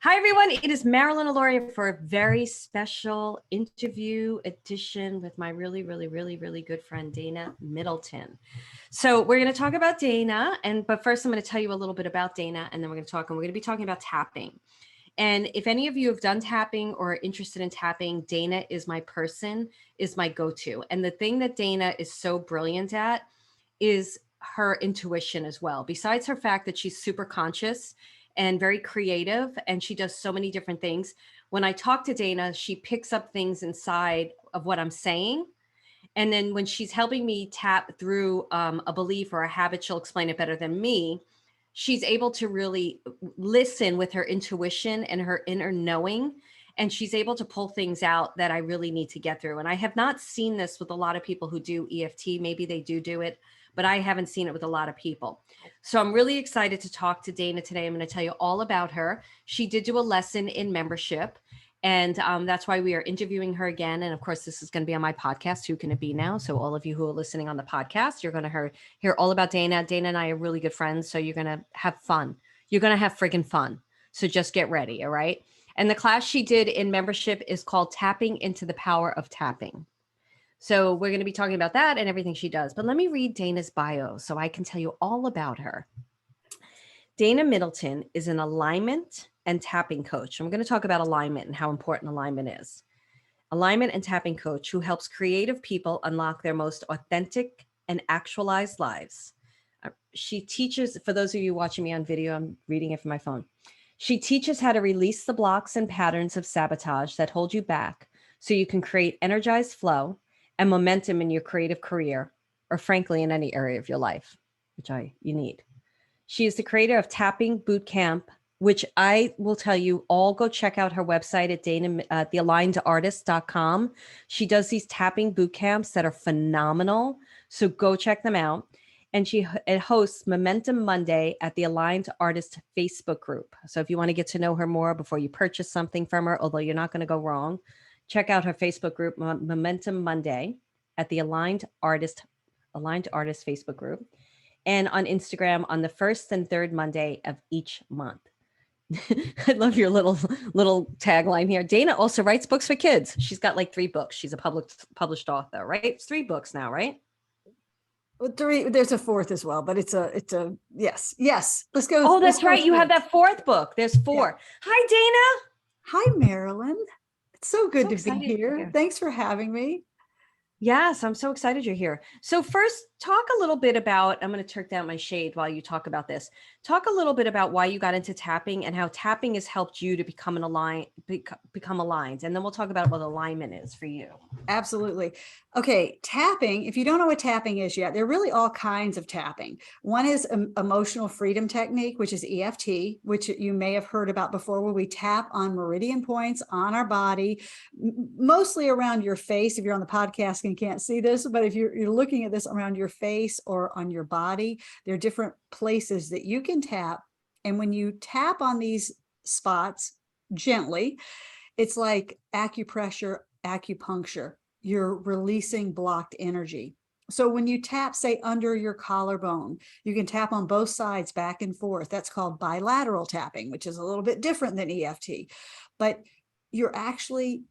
Hi, everyone. It is Marilyn Alauria for a very special interview edition with my really good friend, Dana Middleton. So we're going to talk about Dana. But first, I'm going to tell you a little bit about Dana, and then we're going to be talking about tapping. And if any of you have done tapping or are interested in tapping, Dana is my person, is my go-to. And the thing that Dana is so brilliant at is her intuition as well. Besides her fact that she's super conscious and very creative, and she does so many different things. When I talk to Dana, she picks up things inside of what I'm saying. And then when she's helping me tap through a belief or a habit, she'll explain it better than me. She's able to really listen with her intuition and her inner knowing. And she's able to pull things out that I really need to get through. And I have not seen this with a lot of people who do EFT. Maybe they do it, but I haven't seen it with a lot of people. So I'm really excited to talk to Dana today. I'm going to tell you all about her. She did do a lesson in membership, and that's why we are interviewing her again. And of course, this is going to be on my podcast, Who Can It Be Now? So all of you who are listening on the podcast, you're going to hear all about Dana. Dana and I are really good friends, so you're going to have fun. You're going to have friggin' fun. So just get ready, all right? And the class she did in membership is called Tapping into the Power of Tapping. So we're going to be talking about that and everything she does. But let me read Dana's bio so I can tell you all about her. Dana Middleton is an alignment and tapping coach. I'm going to talk about alignment and how important alignment is. Alignment and tapping coach who helps creative people unlock their most authentic and actualized lives. She teaches, for those of you watching me on video, I'm reading it from my phone. She teaches how to release the blocks and patterns of sabotage that hold you back so you can create energized flow and momentum in your creative career, or frankly, in any area of your life, which you need. She is the creator of Tapping Bootcamp, which I will tell you all go check out her website at thealignedartist.com. She does these tapping bootcamps that are phenomenal. So go check them out. And she hosts Momentum Monday at the Aligned Artist Facebook group. So if you want to get to know her more before you purchase something from her, although you're not going to go wrong, check out her Facebook group, Momentum Monday, at the Aligned Artist Facebook group, and on Instagram on the first and third Monday of each month. I love your little tagline here. Dana also writes books for kids. She's got like 3 books. She's a published author, right? It's 3 books now, right? Well, 3. There's a 4th as well, but it's a yes. Let's go. Oh, that's right. You have that 4th book. There's 4. Yeah. Hi, Dana. Hi, Marilyn. It's so good to be here. Thanks for having me. Yes, I'm so excited you're here. So first, talk a little bit about, I'm going to turn down my shade while you talk about this. Talk a little bit about why you got into tapping and how tapping has helped you to become aligned. And then we'll talk about what alignment is for you. Absolutely. Okay, tapping, if you don't know what tapping is yet, there are really all kinds of tapping. One is emotional freedom technique, which is EFT, which you may have heard about before, where we tap on meridian points on our body, mostly around your face. If you're on the podcast and can't see this, but if you're looking at this around your face or on your body, there are different places that you can tap. And when you tap on these spots gently, it's like acupressure, acupuncture. You're releasing blocked energy. So when you tap, say, under your collarbone, you can tap on both sides back and forth. That's called bilateral tapping, which is a little bit different than EFT. But you're actually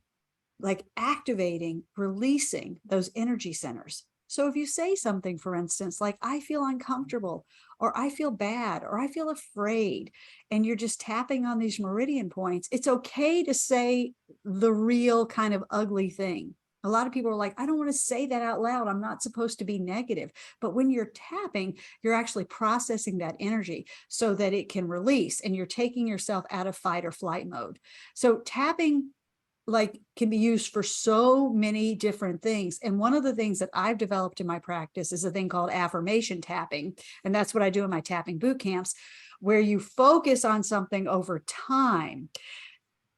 like activating, releasing those energy centers. So if you say something, for instance, like, I feel uncomfortable, or I feel bad, or I feel afraid, and you're just tapping on these meridian points, it's okay to say the real kind of ugly thing. A lot of people are like, I don't want to say that out loud. I'm not supposed to be negative. But when you're tapping, you're actually processing that energy so that it can release, and you're taking yourself out of fight or flight mode. So tapping can be used for so many different things. And one of the things that I've developed in my practice is a thing called affirmation tapping. And that's what I do in my tapping boot camps, where you focus on something over time.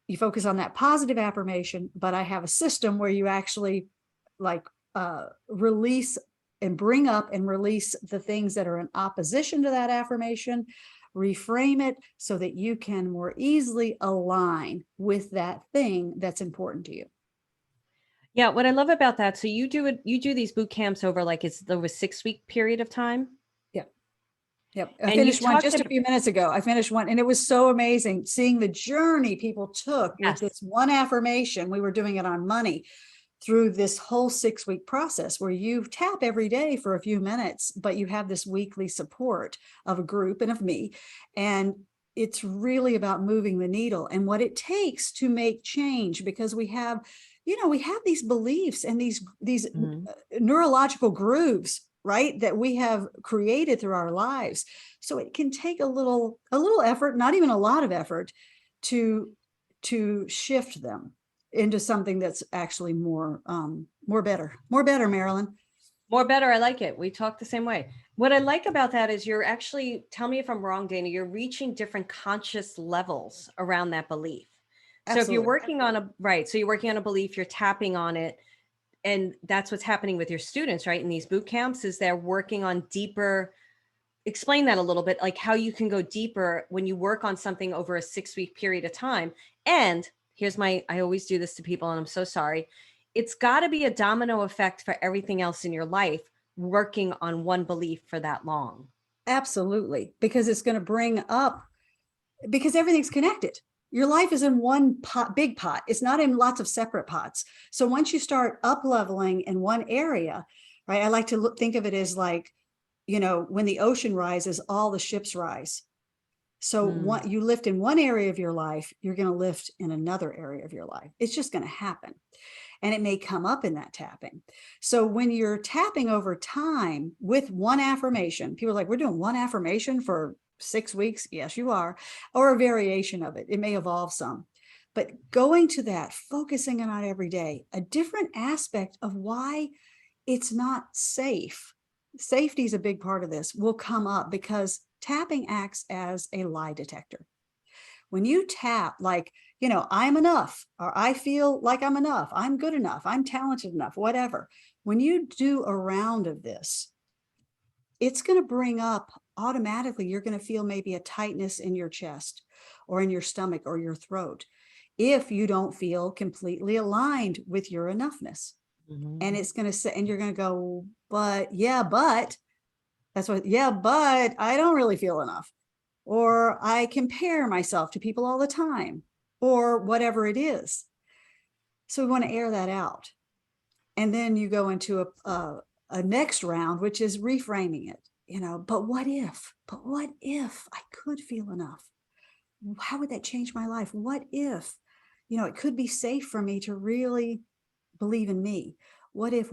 You focus on that positive affirmation, but I have a system where you actually release and bring up and release the things that are in opposition to that affirmation, reframe it so that you can more easily align with that thing that's important to you. Yeah, what I love about that, so you do these boot camps over it's over a 6-week period of time? Yeah. Yep. I And you finished one talked just a about, few minutes ago. I finished one and it was so amazing seeing the journey people took with yes. this one affirmation. We were doing it on money through this whole 6-week process where you tap every day for a few minutes, but you have this weekly support of a group and of me. And it's really about moving the needle and what it takes to make change, because we have, we have these beliefs and these neurological grooves, right, that we have created through our lives. So it can take a little effort, not even a lot of effort, to shift them into something that's actually more better, Marilyn. More better. I like it. We talk the same way. What I like about that is you're actually, tell me if I'm wrong, Dana, you're reaching different conscious levels around that belief. So if you're Absolutely. working on so you're working on a belief, you're tapping on it. And that's what's happening with your students, right? In these boot camps is they're working on deeper, explain that a little bit, like how you can go deeper when you work on something over a 6-week period of time. And here's I always do this to people and I'm so sorry. It's got to be a domino effect for everything else in your life, working on one belief for that long. Absolutely. Because it's going to bring up, because everything's connected. Your life is in one pot, big pot. It's not in lots of separate pots. So once you start up leveling in one area, right? I like to think of it as like, when the ocean rises, all the ships rise. So what you lift in one area of your life, you're going to lift in another area of your life. It's just going to happen. And it may come up in that tapping. So when you're tapping over time with one affirmation, people are like, we're doing one affirmation for 6 weeks. Yes, you are. Or a variation of it. It may evolve some. But going to that, focusing on it every day, a different aspect of why it's not safe. Safety is a big part of this, will come up because tapping acts as a lie detector. When you tap like, I'm enough, or I feel like I'm enough, I'm good enough, I'm talented enough, whatever. When you do a round of this, it's going to bring up automatically, you're going to feel maybe a tightness in your chest or in your stomach or your throat if you don't feel completely aligned with your enoughness. And it's going to say, and you're going to go, but that's what, but I don't really feel enough. Or I compare myself to people all the time, or whatever it is. So we want to air that out. And then you go into a next round, which is reframing it, but what if I could feel enough? How would that change my life? What if, it could be safe for me to really believe in me? What if?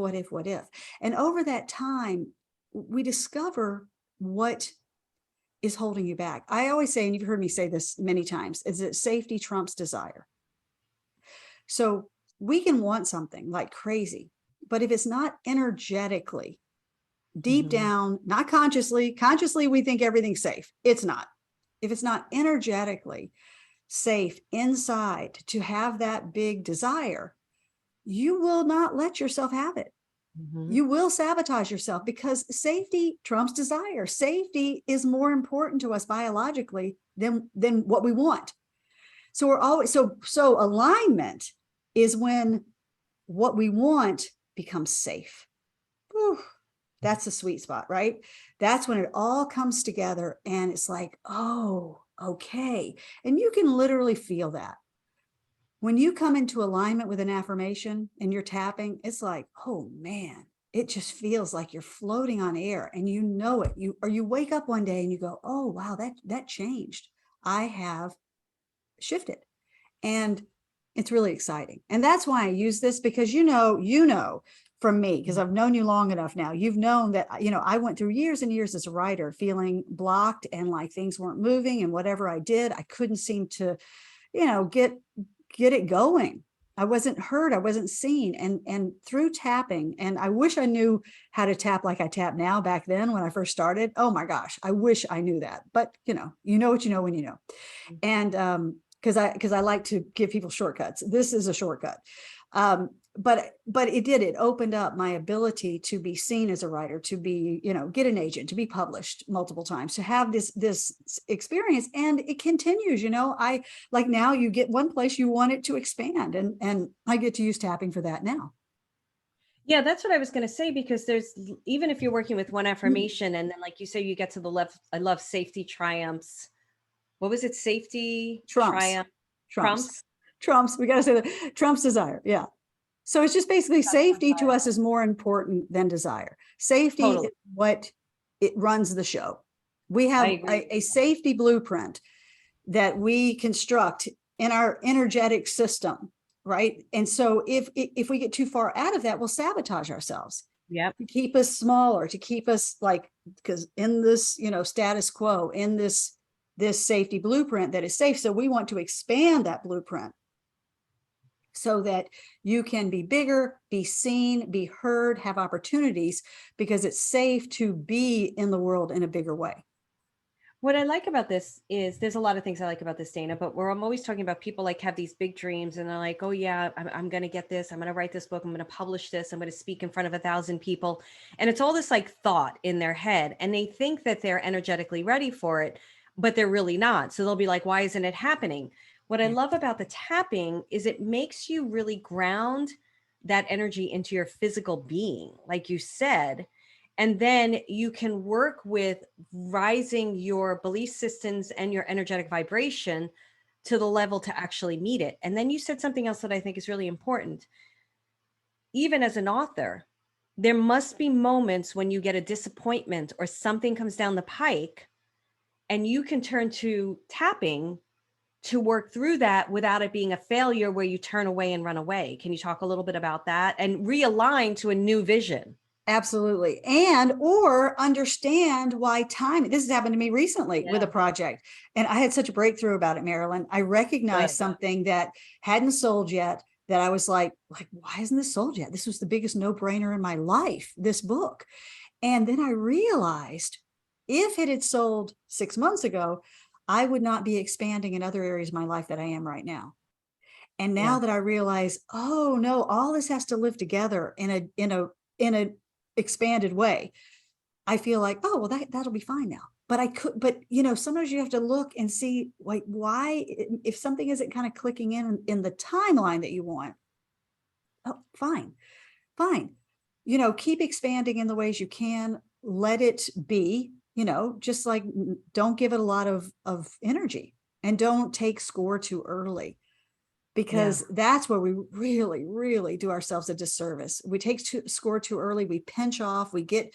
And over that time, we discover what is holding you back. I always say, and you've heard me say this many times, is that safety trumps desire. So we can want something like crazy, but if it's not energetically deep down, not consciously we think everything's safe. It's not. If it's not energetically safe inside to have that big desire, you will not let yourself have it. You will sabotage yourself because safety trumps desire. Safety is more important to us biologically than what we want. So we're always, so alignment is when what we want becomes safe. Whew, that's the sweet spot, right? That's when it all comes together and it's like, oh, okay. And you can literally feel that. When you come into alignment with an affirmation and you're tapping, it's like, oh man, it just feels like you're floating on air and you know it. You wake up one day and you go, oh wow, that changed. I have shifted. And it's really exciting. And that's why I use this, because from me, because I've known you long enough now, you've known that, I went through years and years as a writer feeling blocked and like things weren't moving, and whatever I did, I couldn't seem to, get it going. I wasn't heard. I wasn't seen. And through tapping, and I wish I knew how to tap like I tap now back then when I first started. Oh my gosh, I wish I knew that. But you know what you know when you know. And because I like to give people shortcuts. This is a shortcut. But it opened up my ability to be seen as a writer, to be, get an agent, to be published multiple times, to have this experience. And it continues, I like now you get one place, you want it to expand, and I get to use tapping for that now. Yeah, that's what I was going to say, because there's, even if you're working with one affirmation and then, like you say, you get to the left, I love safety triumphs. What was it? Safety Trumps, triumph trumps, trumps. trumps. We got to say that Trump's desire. Yeah. So it's just basically safety to us is more important than desire. Safety Totally. is what it runs the show. We I have agree. a safety blueprint that we construct in our energetic system, right? And so if we get too far out of that, we'll sabotage ourselves Yep. to keep us smaller, to keep us like, because in this, status quo, in this safety blueprint that is safe. So we want to expand that blueprint so that you can be bigger, be seen, be heard, have opportunities, because it's safe to be in the world in a bigger way. What I like about this is, there's a lot of things I like about this, Dana, but I'm always talking about people like have these big dreams and they're like, oh yeah, I'm going to get this. I'm going to write this book. I'm going to publish this. I'm going to speak in front of 1,000 people. And it's all this like thought in their head. And they think that they're energetically ready for it, but they're really not. So they'll be like, why isn't it happening? What I love about the tapping is it makes you really ground that energy into your physical being, like you said. And then you can work with rising your belief systems and your energetic vibration to the level to actually meet it. And then you said something else that I think is really important. Even as an author, there must be moments when you get a disappointment or something comes down the pike, and you can turn to tapping to work through that without it being a failure where you turn away and run away. Can you talk a little bit about that and realign to a new vision? Absolutely. And or understand why time, this has happened to me recently with a Yeah. project. And I had such a breakthrough about it, Marilyn. I recognized something that hadn't sold yet, that I was like, why isn't this sold yet? This was the biggest no-brainer in my life, this book. And then I realized if it had sold 6 months ago, I would not be expanding in other areas of my life that I am right now. And now Yeah. that I realize, oh no, all this has to live together in a expanded way, I feel like, oh, well, that'll be fine now. But sometimes you have to look and see, like, why, if something isn't kind of clicking in the timeline that you want. Oh, fine, fine. Keep expanding in the ways you can, let it be, just like, don't give it a lot of energy, and don't take score too early, because that's where we really, really do ourselves a disservice. We take score too early. We pinch off. We get,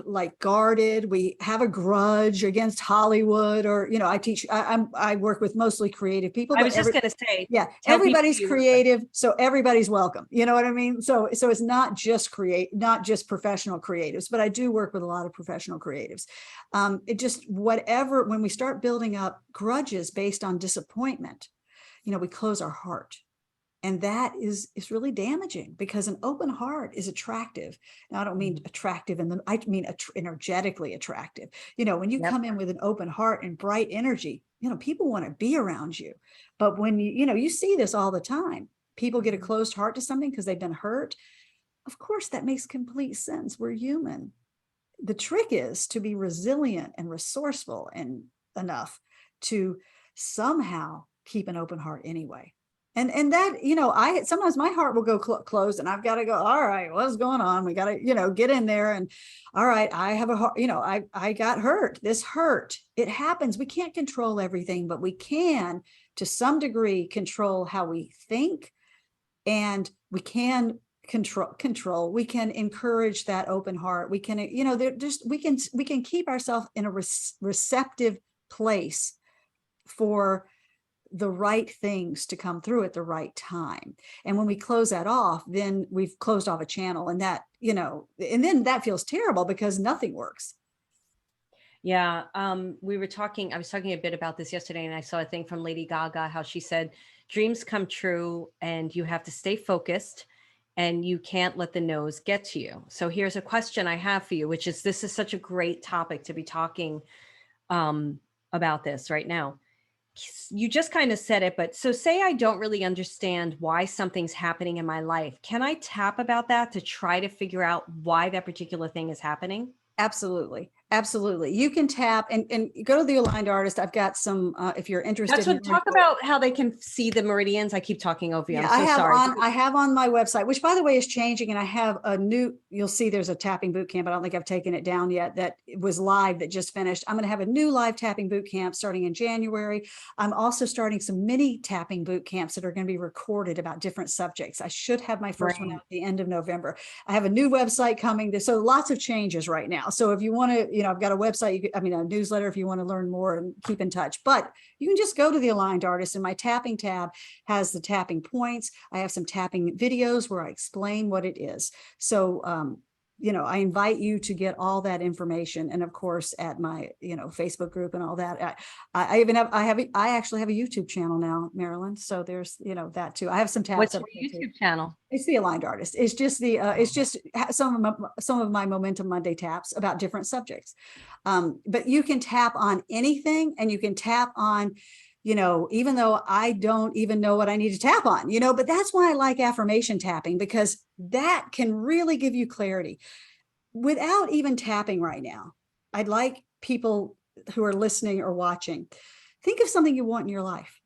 like guarded. We have a grudge against Hollywood, or, I work with mostly creative people, I but was just going to say, yeah, tell people everybody's you work with. creative, so everybody's welcome. You know what I mean? So it's not just professional creatives, but I do work with a lot of professional creatives. It just, whatever, when we start building up grudges based on disappointment, we close our heart. And that is really damaging, because an open heart is attractive. Now, I don't mean attractive I mean energetically attractive. When you come in with an open heart and bright energy, people want to be around you. But when you see this all the time, people get a closed heart to something because they've been hurt. Of course, that makes complete sense. We're human. The trick is to be resilient and resourceful and enough to somehow keep an open heart anyway. And that, I sometimes my heart will go closed, and I've got to go, all right, what's going on? We got to, get in there, and all right, I have a heart, I got hurt. This hurt. It happens. We can't control everything, but we can, to some degree, control how we think, and we can control. We can encourage that open heart. We can, we can keep ourselves in a receptive place for the right things to come through at the right time. And when we close that off, then we've closed off a channel, and that, and then that feels terrible because nothing works. Yeah. I was talking a bit about this yesterday, and I saw a thing from Lady Gaga, how she said, dreams come true and you have to stay focused and you can't let the no's get to you. So here's a question I have for you, which is, this is such a great topic to be talking about this right now. You just kind of said it, but so say I don't really understand why something's happening in my life. Can I tap about that to try to figure out why that particular thing is happening? Absolutely. Absolutely. You can tap and go to the Aligned Artist. I've got some, if you're interested. That's what, talk about how they can see the meridians. I keep talking over you. Yeah, I'm so sorry. I have on my website, which by the way is changing, and I have a new, you'll see there's a tapping boot camp. I don't think I've taken it down yet. That was live, that just finished. I'm going to have a new live tapping boot camp starting in January. I'm also starting some mini tapping boot camps that are going to be recorded about different subjects. I should have my first one out at the end of November. I have a new website coming. So lots of changes right now. So if you want to, you know, I've got a website, a newsletter if you want to learn more and keep in touch. But you can just go to the Aligned Artist, and my tapping tab has the tapping points. I have some tapping videos where I explain what it is. So, you know, I invite you to get all that information. And of course, at my, you know, Facebook group and all that. I actually have a YouTube channel now, Marilyn. So there's, you know, that too. I have some taps. What's your YouTube channel? It's the Aligned Artist. It's just some of my Momentum Monday taps about different subjects. But you can tap on anything, and you can tap on, you know, even though I don't even know what I need to tap on, you know, but that's why I like affirmation tapping, because that can really give you clarity without even tapping right now. I'd like people who are listening or watching, think of something you want in your life,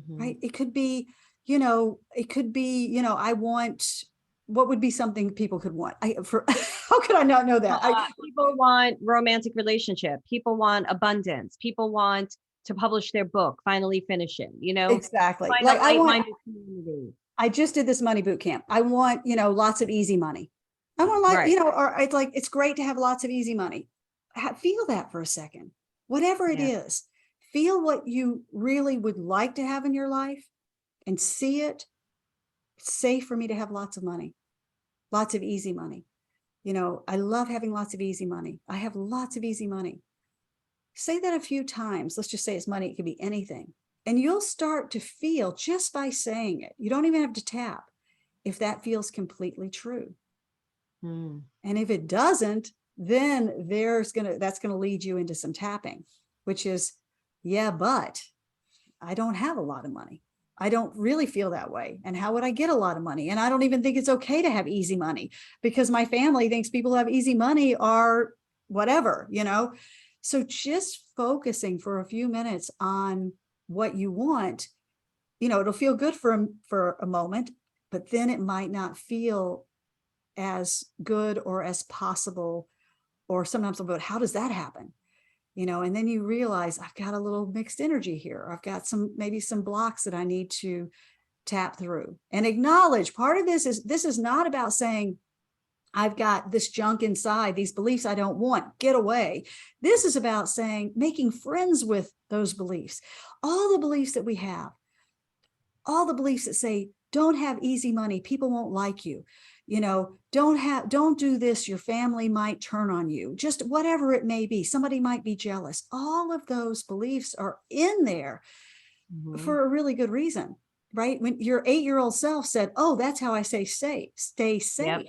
right? It could be, you know, I want, what would be something people could want? How could I not know that? People want romantic relationship. People want abundance. People want to publish their book, finally finish it, you know? Exactly. Like community. I just did this money boot camp. I want, you know, lots of easy money. I want like, you know, or it's like, it's great to have lots of easy money. Feel that for a second, whatever it is, feel what you really would like to have in your life and see it. It's safe for me to have lots of money, lots of easy money. You know, I love having lots of easy money. I have lots of easy money. Say that a few times. Let's just say it's money. It could be anything. And you'll start to feel, just by saying it, you don't even have to tap, if that feels completely true. And if it doesn't, then that's going to lead you into some tapping, which is, yeah, but I don't have a lot of money. I don't really feel that way. And how would I get a lot of money? And I don't even think it's okay to have easy money, because my family thinks people who have easy money are whatever, you know? So just focusing for a few minutes on what you want, you know, it'll feel good for a moment, but then it might not feel as good or as possible. Or sometimes I'll go, how does that happen? You know, and then you realize I've got a little mixed energy here. I've got maybe some blocks that I need to tap through and acknowledge. Part of this is not about saying, I've got this junk inside, these beliefs I don't want, get away. This is about saying, making friends with those beliefs. All the beliefs that we have, all the beliefs that say, don't have easy money, people won't like you. You know, don't do this, your family might turn on you, just whatever it may be. Somebody might be jealous. All of those beliefs are in there for a really good reason, right? When your 8-year-old self said, oh, that's how I stay safe. Yep.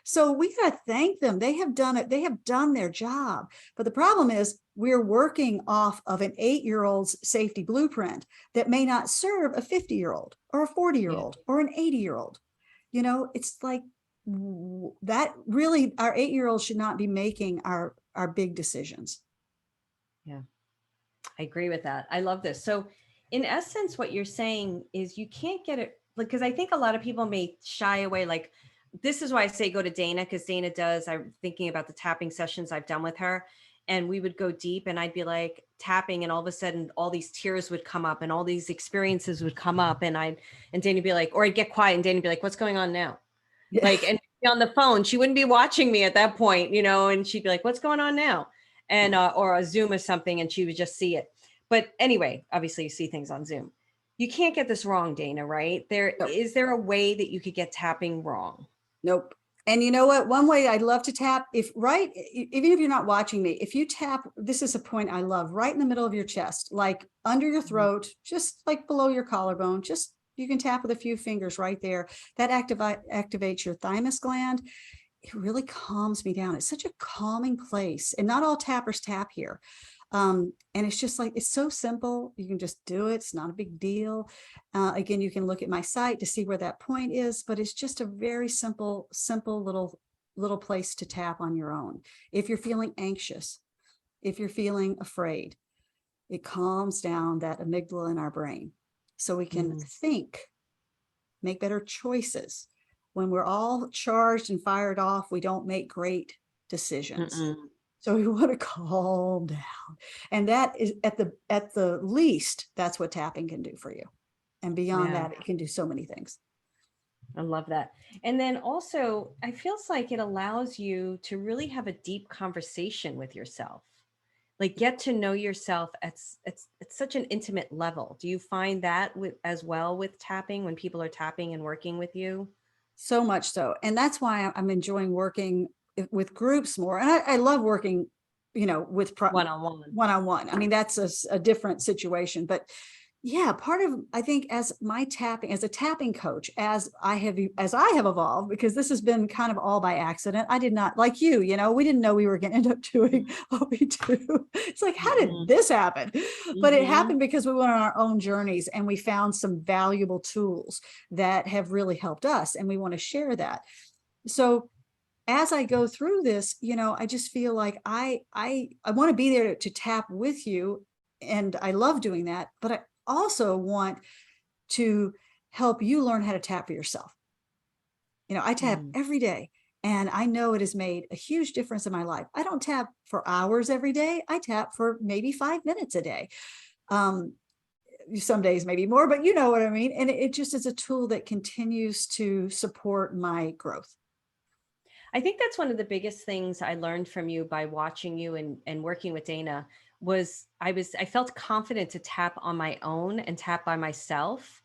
So we got to thank them. They have done it. They have done their job. But the problem is we're working off of an 8-year-old's safety blueprint that may not serve a 50-year-old or a 40-year-old or an 80-year-old. You know, it's like that really, our 8-year-olds should not be making our big decisions. Yeah, I agree with that. I love this. So in essence, what you're saying is you can't get it, because I think a lot of people may shy away. Like, this is why I say go to Dana, because Dana does, I'm thinking about the tapping sessions I've done with her, and we would go deep and I'd be like tapping, and all of a sudden all these tears would come up and all these experiences would come up, and Dana would be like, or I'd get quiet and Dana would be like, what's going on now? Yeah. Like, and on the phone, she wouldn't be watching me at that point, you know, and she'd be like, what's going on now? And, or a Zoom or something, and she would just see it. But anyway, obviously you see things on Zoom. You can't get this wrong, Dana, right? Is there a way that you could get tapping wrong? Nope. And you know what? One way I'd love to tap, even if you're not watching me, if you tap, this is a point I love, right in the middle of your chest, like under your throat, just like below your collarbone, you can tap with a few fingers right there. That activates your thymus gland. It really calms me down. It's such a calming place. And not all tappers tap here. And it's just like, it's so simple. You can just do it. It's not a big deal. Again, you can look at my site to see where that point is, but it's just a very simple little little place to tap on your own. If you're feeling anxious, if you're feeling afraid, it calms down that amygdala in our brain so we can think, make better choices. When we're all charged and fired off, we don't make great decisions. So we want to calm down. And that is at the least, that's what tapping can do for you. And beyond that, it can do so many things. I love that. And then also, I feels like it allows you to really have a deep conversation with yourself. Like get to know yourself at such an intimate level. Do you find that as well with tapping when people are tapping and working with you? So much so. And that's why I'm enjoying working with groups more. And I love working, with one-on-one. I mean, that's a different situation, but yeah, part of, I think as a tapping coach, as I have evolved, because this has been kind of all by accident. I did not, like you, we didn't know we were going to end up doing what we do. It's like, how did this happen? But it happened because we went on our own journeys and we found some valuable tools that have really helped us. And we want to share that. So as I go through this, I just feel like I want to be there to tap with you. And I love doing that, but I also want to help you learn how to tap for yourself. I tap every day, and I know it has made a huge difference in my life. I don't tap for hours every day. I tap for maybe 5 minutes a day. Some days maybe more, but you know what I mean? And it just is a tool that continues to support my growth. I think that's one of the biggest things I learned from you by watching you and working with Dana was I felt confident to tap on my own and tap by myself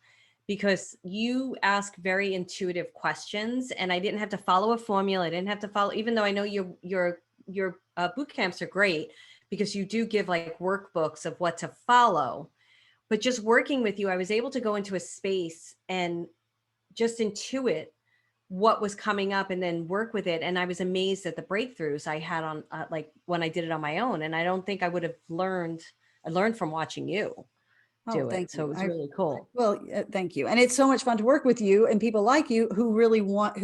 because you ask very intuitive questions and I didn't have to follow a formula. I didn't have to follow, even though I know your boot camps are great because you do give like workbooks of what to follow, but just working with you, I was able to go into a space and just intuit what was coming up and then work with it. And I was amazed at the breakthroughs I had on like when I did it on my own. And I don't think I would have learned. I learned from watching you do it. So it was really cool. Well, thank you. And it's so much fun to work with you and people like you who really want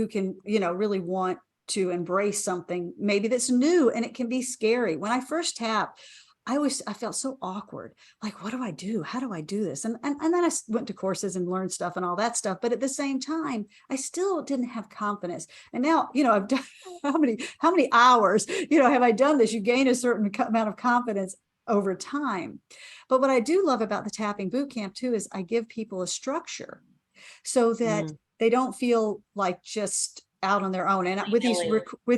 to embrace something maybe that's new, and it can be scary. When I first tapped, I felt so awkward. Like, what do I do? How do I do this? And then I went to courses and learned stuff and all that stuff. But at the same time, I still didn't have confidence. And now, I've done how many hours, have I done this? You gain a certain amount of confidence over time. But what I do love about the tapping bootcamp too, is I give people a structure so that they don't feel like just out on their own. And with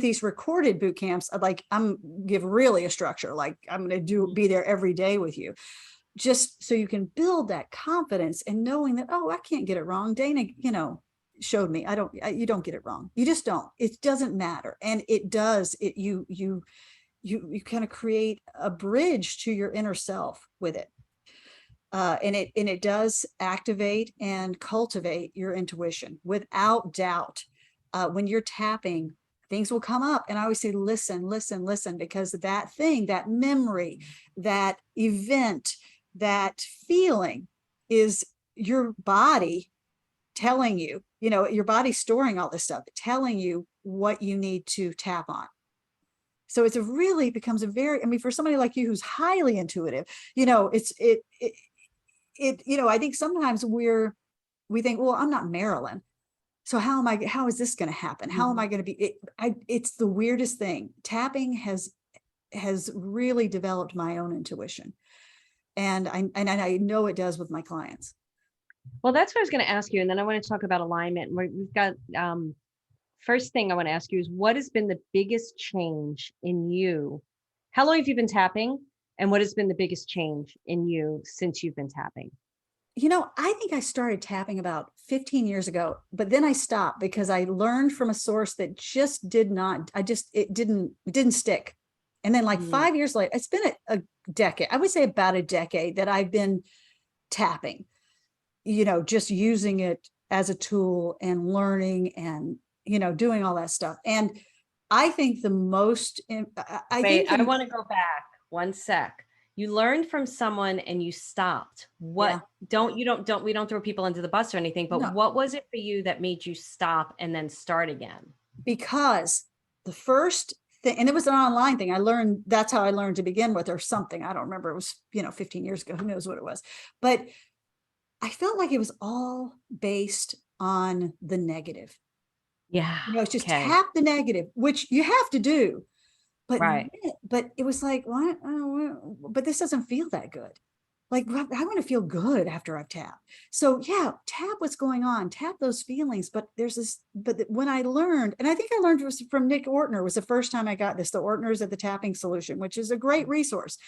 these recorded boot camps, I'm give really a structure. Like I'm going to be there every day with you, just so you can build that confidence and knowing that, oh, I can't get it wrong. Dana, showed me. You don't get it wrong. You just don't. It doesn't matter. And it does. You kind of create a bridge to your inner self with it. And it does activate and cultivate your intuition without doubt. When you're tapping, things will come up. And I always say, listen, because that thing, that memory, that event, that feeling is your body telling you, your body storing all this stuff, telling you what you need to tap on. So becomes a very, for somebody like you who's highly intuitive, I think sometimes we think, well, I'm not Marilyn. So how is this going to happen? How am I going to be? It's the weirdest thing. Tapping has really developed my own intuition. And I know it does with my clients. Well, that's what I was going to ask you. And then I want to talk about alignment. We've got, first thing I want to ask you is what has been the biggest change in you? How long have you been tapping? And what has been the biggest change in you since you've been tapping? I think I started tapping about 15 years ago, but then I stopped because I learned from a source that just it didn't stick. And then 5 years later, it's been a decade, I would say about a decade that I've been tapping, just using it as a tool and learning and, doing all that stuff. And I think the most, I want to go back one sec. You learned from someone and you stopped. What we don't throw people under the bus or anything, but What was it for you that made you stop and then start again? Because the first thing, and it was an online thing. I learned, that's how I learned to begin with, or something. I don't remember. It was, 15 years ago. Who knows what it was? But I felt like it was all based on the negative. Yeah. It's just Okay. tap the negative, which you have to do. But Right. but it was like, what? But this doesn't feel that good. Like, I want to feel good after I've tapped. So yeah, tap what's going on, tap those feelings. But there's this, but when I learned, and I think I learned was from Nick Ortner, was the first time I got this, the Ortners of the Tapping Solution, which is a great resource,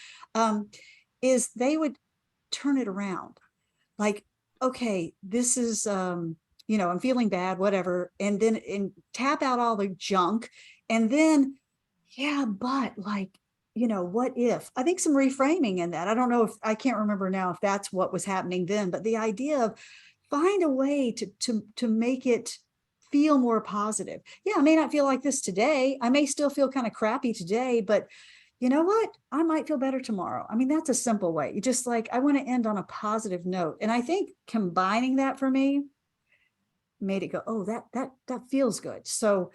is they would turn it around. Like, okay, this is, I'm feeling bad, whatever. And then tap out all the junk. And then, yeah, but like, what if? I think some reframing in that. I don't know if, I can't remember now if that's what was happening then, but the idea of find a way to make it feel more positive. Yeah, I may not feel like this today. I may still feel kind of crappy today, but you know what? I might feel better tomorrow. I mean, that's a simple way. You just like, I want to end on a positive note. And I think combining that for me made it go, oh, that feels good. So,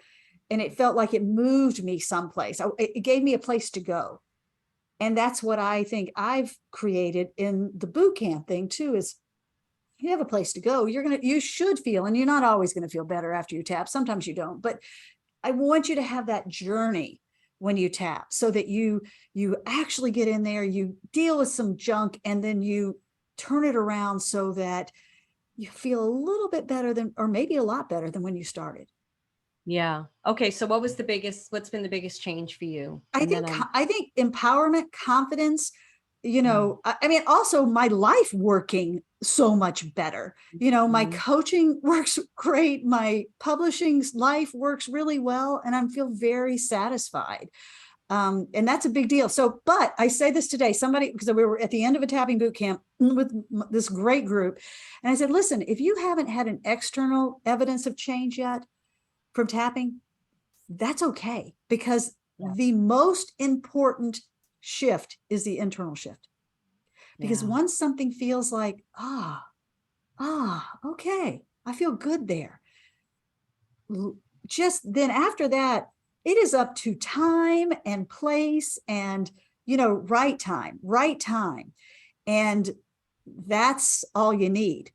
and it felt like it moved me someplace. It gave me a place to go. And that's what I think I've created in the boot camp thing too, is you have a place to go. You should feel, and you're not always going to feel better after you tap. Sometimes you don't, but I want you to have that journey when you tap, so that you actually get in there, you deal with some junk, and then you turn it around so that you feel a little bit better than, or maybe a lot better than when you started. Yeah. Okay. So what's been the biggest change for you? I And then think empowerment, confidence, Mm. I mean, also my life working so much better. My Mhm. coaching works great. My publishing life works really well. And I feel very satisfied. And that's a big deal. So, but I say this today, because we were at the end of a tapping boot camp with this great group. And I said, listen, if you haven't had an external evidence of change yet from tapping, that's okay, because Yeah. the most important shift is the internal shift. Because Yeah. once something feels like, okay, I feel good there. Just then after that, it is up to time and place and, right time. And that's all you need.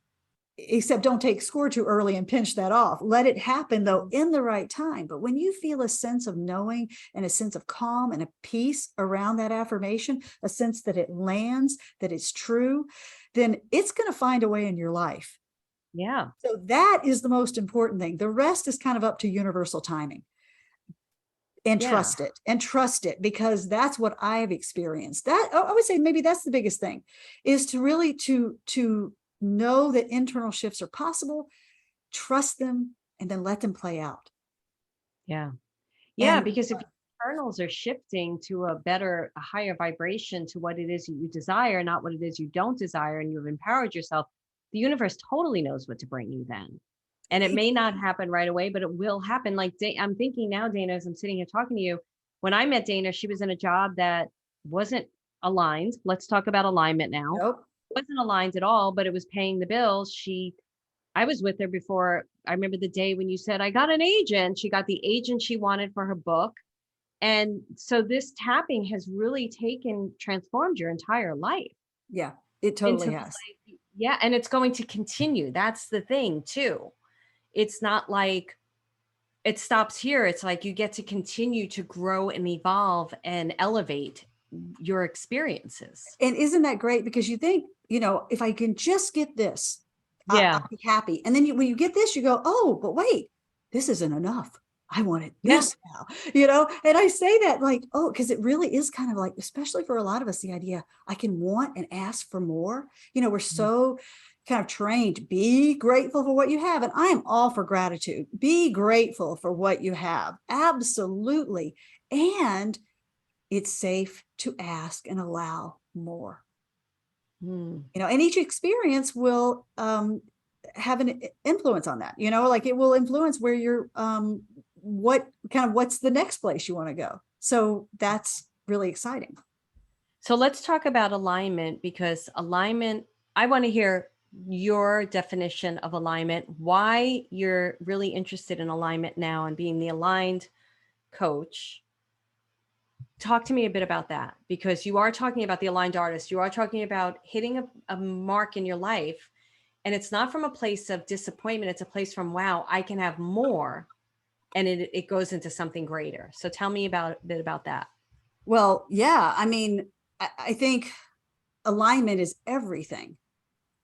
Except don't take score too early and pinch that off. Let it happen though in the right time. But when you feel a sense of knowing and a sense of calm and a peace around that affirmation, a sense that it lands, that it's true, then it's going to find a way in your life. Yeah. So that is the most important thing. The rest is kind of up to universal timing. And Yeah. trust it, because that's what I've experienced. That I would say maybe that's the biggest thing, is to really to know that internal shifts are possible, trust them, and then let them play out. Yeah. Yeah. And Because if your kernels are shifting to a higher vibration to what it is you desire, not what it is you don't desire, and you've empowered yourself, the universe totally knows what to bring you then. And it may not happen right away, but it will happen. Like I'm thinking now, Dana, as I'm sitting here talking to you, when I met Dana, she was in a job that wasn't aligned. Let's talk about alignment now. nope. It wasn't aligned at all, but it was paying the bills. I was with her before. I remember the day when you said, I got an agent. She got the agent she wanted for her book. And so this tapping has really transformed your entire life Yeah, it into totally the has. life. Yeah. And it's going to continue. That's the thing too. It's not like it stops here. It's like you get to continue to grow and evolve and elevate your experiences. And isn't that great? Because you think, if I can just get this, Yeah. I'll be happy. And then when you get this, you go, oh, but wait, this isn't enough. I want it Yeah. this now, and I say that like, oh, because it really is kind of like, especially for a lot of us, the idea I can want and ask for more. We're so kind of trained, be grateful for what you have. And I'm all for gratitude. Be grateful for what you have. Absolutely. And it's safe to ask and allow more. Mm. And each experience will have an influence on that, like it will influence where you're, what's the next place you want to go. So that's really exciting. So let's talk about alignment, because alignment, I want to hear your definition of alignment, why you're really interested in alignment now and being the aligned coach. Talk to me a bit about that, because you are talking about the aligned artist. You are talking about hitting a mark in your life. And it's not from a place of disappointment. It's a place from, wow, I can have more. And it goes into something greater. So tell me a bit about that. Well, yeah, I mean, I think alignment is everything.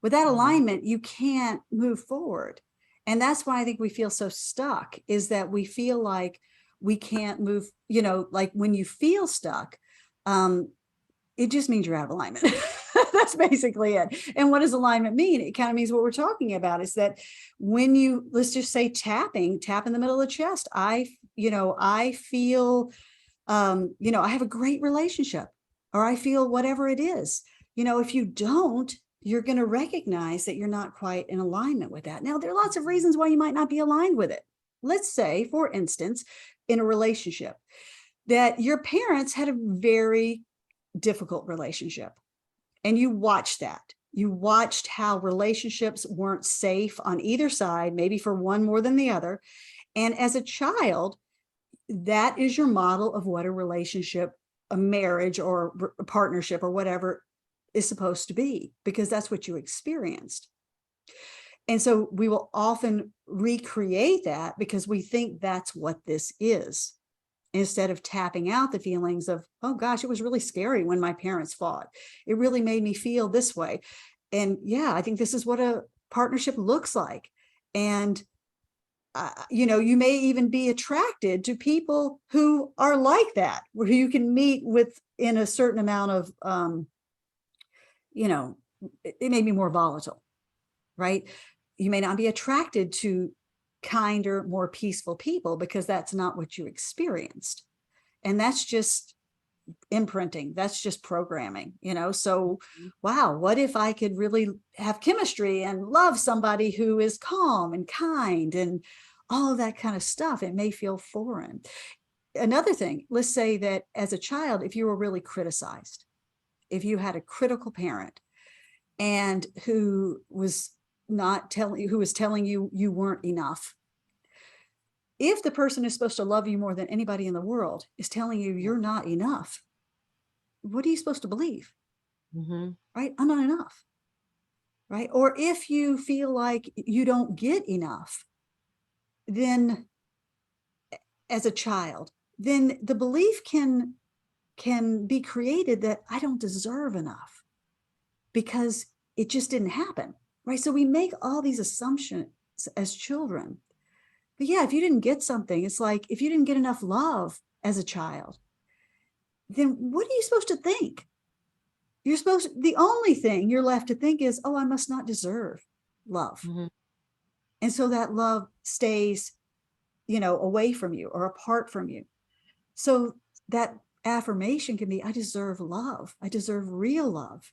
Without alignment, you can't move forward. And that's why I think we feel so stuck, is that we feel like we can't move, like when you feel stuck, it just means you're out of alignment. That's basically it. And what does alignment mean? It kind of means what we're talking about, is that when you, let's just say tap in the middle of the chest. I feel, I have a great relationship, or I feel whatever it is. If you don't, you're going to recognize that you're not quite in alignment with that. Now, there are lots of reasons why you might not be aligned with it. Let's say, for instance, in a relationship, that your parents had a very difficult relationship, and you watched that. You watched how relationships weren't safe on either side, maybe for one more than the other. And as a child, that is your model of what a relationship, a marriage, or a partnership, or whatever is supposed to be, because that's what you experienced. And so we will often recreate that because we think that's what this is, instead of tapping out the feelings of, oh gosh, it was really scary when my parents fought. It really made me feel this way. And yeah, I think this is what a partnership looks like. And you may even be attracted to people who are like that, where you can meet within a certain amount of, it may be more volatile, right? You may not be attracted to kinder, more peaceful people because that's not what you experienced. And that's just imprinting. That's just programming, So, wow, what if I could really have chemistry and love somebody who is calm and kind and all of that kind of stuff? It may feel foreign. Another thing, let's say that as a child, if you were really criticized, if you had a critical parent and who was telling you you weren't enough. If the person who's supposed to love you more than anybody in the world is telling you you're not enough, what are you supposed to believe? Right? I'm not enough. Right? Or if you feel like you don't get enough, then as a child, then the belief can be created that I don't deserve enough because it just didn't happen. Right? So we make all these assumptions as children. But yeah, if you didn't get something, it's like if you didn't get enough love as a child, then what are you supposed to think? The only thing you're left to think is, oh, I must not deserve love. And so that love stays, away from you or apart from you. So that affirmation can be, I deserve love. I deserve real love.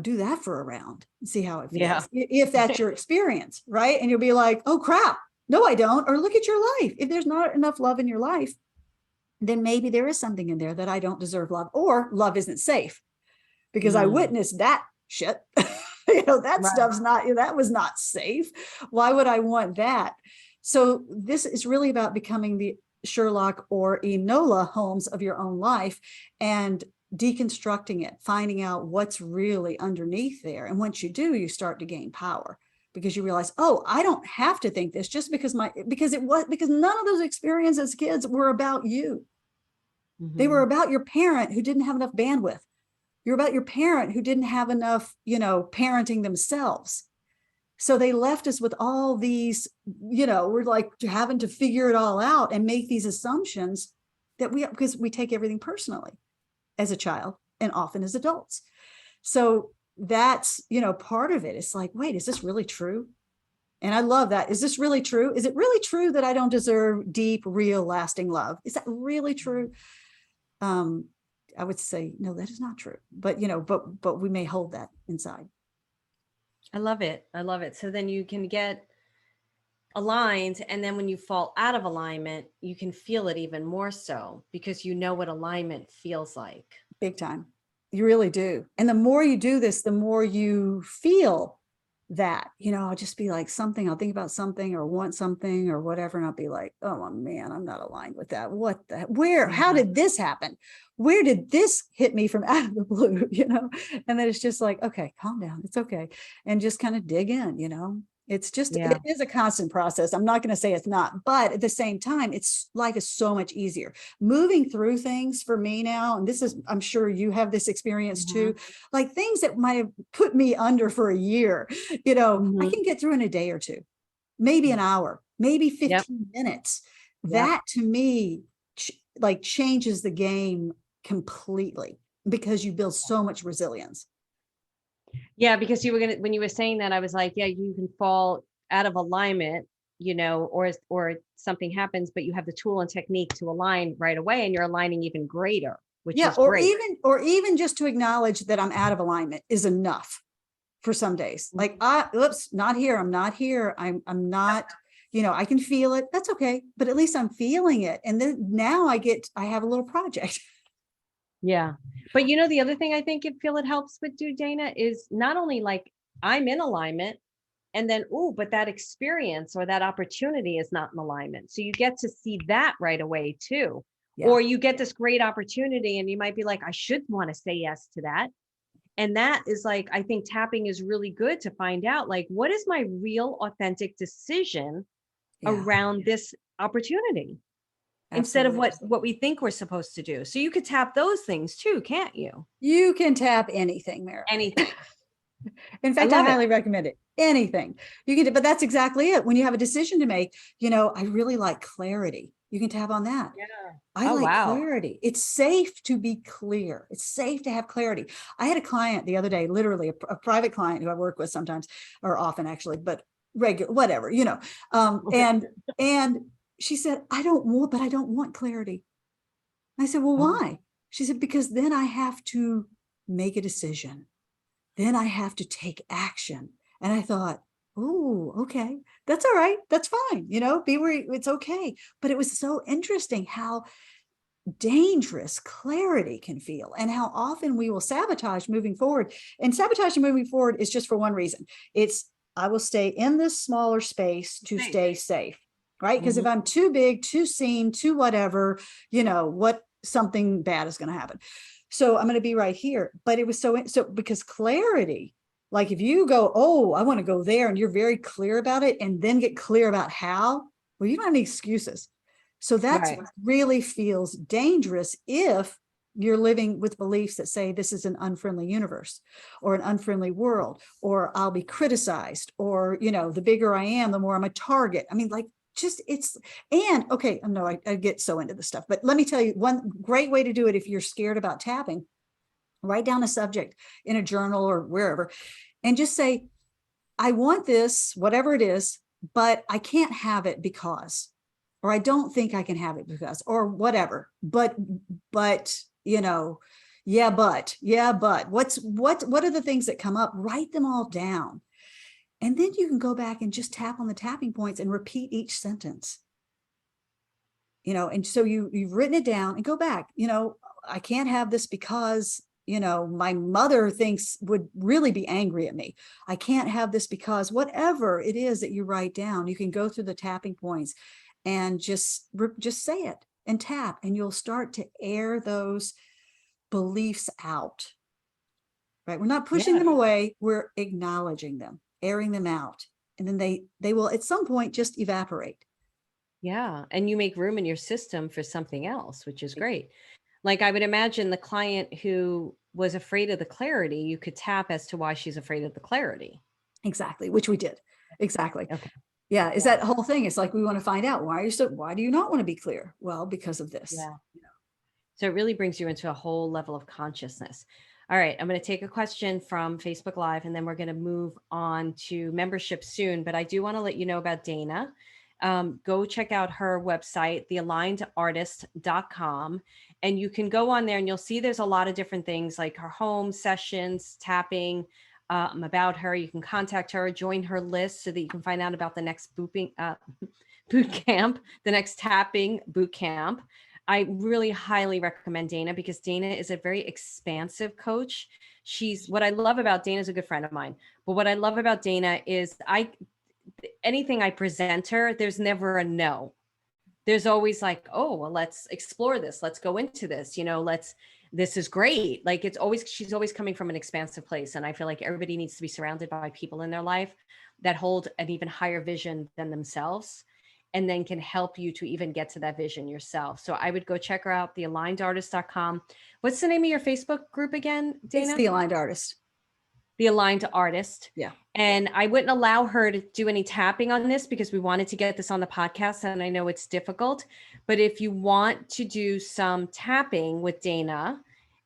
Do that for a round and see how it feels. Yeah. If that's your experience, right? And you'll be like, oh crap, no, I don't. Or look at your life. If there's not enough love in your life, then maybe there is something in there that I don't deserve love, or love isn't safe because I witnessed that shit. That stuff's not, that was not safe. Why would I want that? So this is really about becoming the Sherlock or Enola Holmes of your own life and deconstructing it, finding out what's really underneath there. And once you do, you start to gain power because you realize, oh, I don't have to think this just because none of those experiences as kids were about you. They were about your parent who didn't have enough bandwidth. You're about your parent who didn't have enough, parenting themselves. So they left us with all these, we're like having to figure it all out and make these assumptions because we take everything personally as a child and often as adults. So that's, part of it. It's like, wait, is this really true? And I love that. Is this really true? Is it really true that I don't deserve deep, real, lasting love? Is that really true? I would say, no, that is not true. But, but we may hold that inside. I love it. I love it. So then you can get aligned. And then when you fall out of alignment, you can feel it even more so because you know what alignment feels like. Big time. You really do. And the more you do this, the more you feel that, I'll just be like something, I'll think about something or want something or whatever. And I'll be like, oh man, I'm not aligned with that. How did this happen? Where did this hit me from out of the blue? And then it's just like, okay, calm down. It's okay. And just kind of dig in. It's just, Yeah. it is a constant process. I'm not going to say it's not, but at the same time, life is so much easier. Moving through things for me now, and this is, I'm sure you have this experience too, like things that might have put me under for a year, I can get through in a day or two, maybe an hour, maybe 15 minutes. That to me, like changes the game completely because you build so much resilience. Yeah, because when you were saying that, I was like, yeah, you can fall out of alignment, or something happens, but you have the tool and technique to align right away, and you're aligning even greater, which is great. Even just to acknowledge that I'm out of alignment is enough for some days. Like, oops, not here. I'm not here. I'm not, I can feel it. That's okay. But at least I'm feeling it. And then now I have a little project. Yeah. But the other thing I think it helps with Dana is not only like I'm in alignment and then, but that experience or that opportunity is not in alignment. So you get to see that right away too. Yeah. Or you get this great opportunity and you might be like, I should want to say yes to that. And that is like, I think tapping is really good to find out, like, what is my real authentic decision around this opportunity? Instead of what we think we're supposed to do. So you could tap those things too, can't you? You can tap anything, Marilyn. Anything. In fact, I highly recommend it. Anything you can do, but that's exactly it. When you have a decision to make, I really like clarity. You can tap on that. Yeah. I like clarity. It's safe to be clear. It's safe to have clarity. I had a client the other day, literally a private client who I work with sometimes, or often actually, but regular, whatever, and she said, I don't want clarity. I said, well, why? She said, because then I have to make a decision. Then I have to take action. And I thought, oh, okay, that's all right. That's fine. Be where it's okay. But it was so interesting how dangerous clarity can feel and how often we will sabotage moving forward. And sabotage moving forward is just for one reason. I will stay in this smaller space to stay safe. Right? Because if I'm too big, too seen, too whatever, something bad is going to happen. So I'm going to be right here. But it was so because clarity, like if you go, oh, I want to go there, and you're very clear about it, and then get clear about how, well, you don't have any excuses. So that really feels dangerous if you're living with beliefs that say this is an unfriendly universe or an unfriendly world, or I'll be criticized, or, the bigger I am, the more I'm a target. I mean, like, I get so into this stuff, but let me tell you one great way to do it. If you're scared about tapping, write down a subject in a journal or wherever, and just say, I want this, whatever it is, but I can't have it because, or I don't think I can have it because, or whatever, but, but what are the things that come up? Write them all down. And then you can go back and just tap on the tapping points and repeat each sentence. And so you've written it down and go back, I can't have this because, my mother would really be angry at me. I can't have this because whatever it is that you write down, you can go through the tapping points and just say it and tap, and you'll start to air those beliefs out. Right? We're not pushing them away. We're acknowledging them, airing them out, and then they will at some point just evaporate. Yeah. And you make room in your system for something else, which is great. Like I would imagine the client who was afraid of the clarity, you could tap as to why she's afraid of the clarity. Exactly. Which we did. Exactly. Okay. Yeah. Is that whole thing? It's like, we want to find out why do you not want to be clear? Well, because of this. Yeah. So it really brings you into a whole level of consciousness. All right, I'm going to take a question from Facebook Live, and then we're going to move on to membership soon. But I do want to let you know about Dana. Go check out her website, thealignedartist.com. And you can go on there and you'll see there's a lot of different things like her home sessions, tapping about her. You can contact her, join her list so that you can find out about the next boot camp, the next tapping boot camp. I really highly recommend Dana because Dana is a very expansive coach. what I love about Dana's a good friend of mine, but what I love about Dana is anything I present her, there's never a no. There's always like, oh, well, let's explore this. Let's go into this, this is great. Like she's always coming from an expansive place. And I feel like everybody needs to be surrounded by people in their life that hold an even higher vision than themselves, and then can help you to even get to that vision yourself. So I would go check her out, thealignedartist.com. What's the name of your Facebook group again, Dana? It's The Aligned Artist. The Aligned Artist. Yeah. And I wouldn't allow her to do any tapping on this because we wanted to get this on the podcast. And I know it's difficult, but if you want to do some tapping with Dana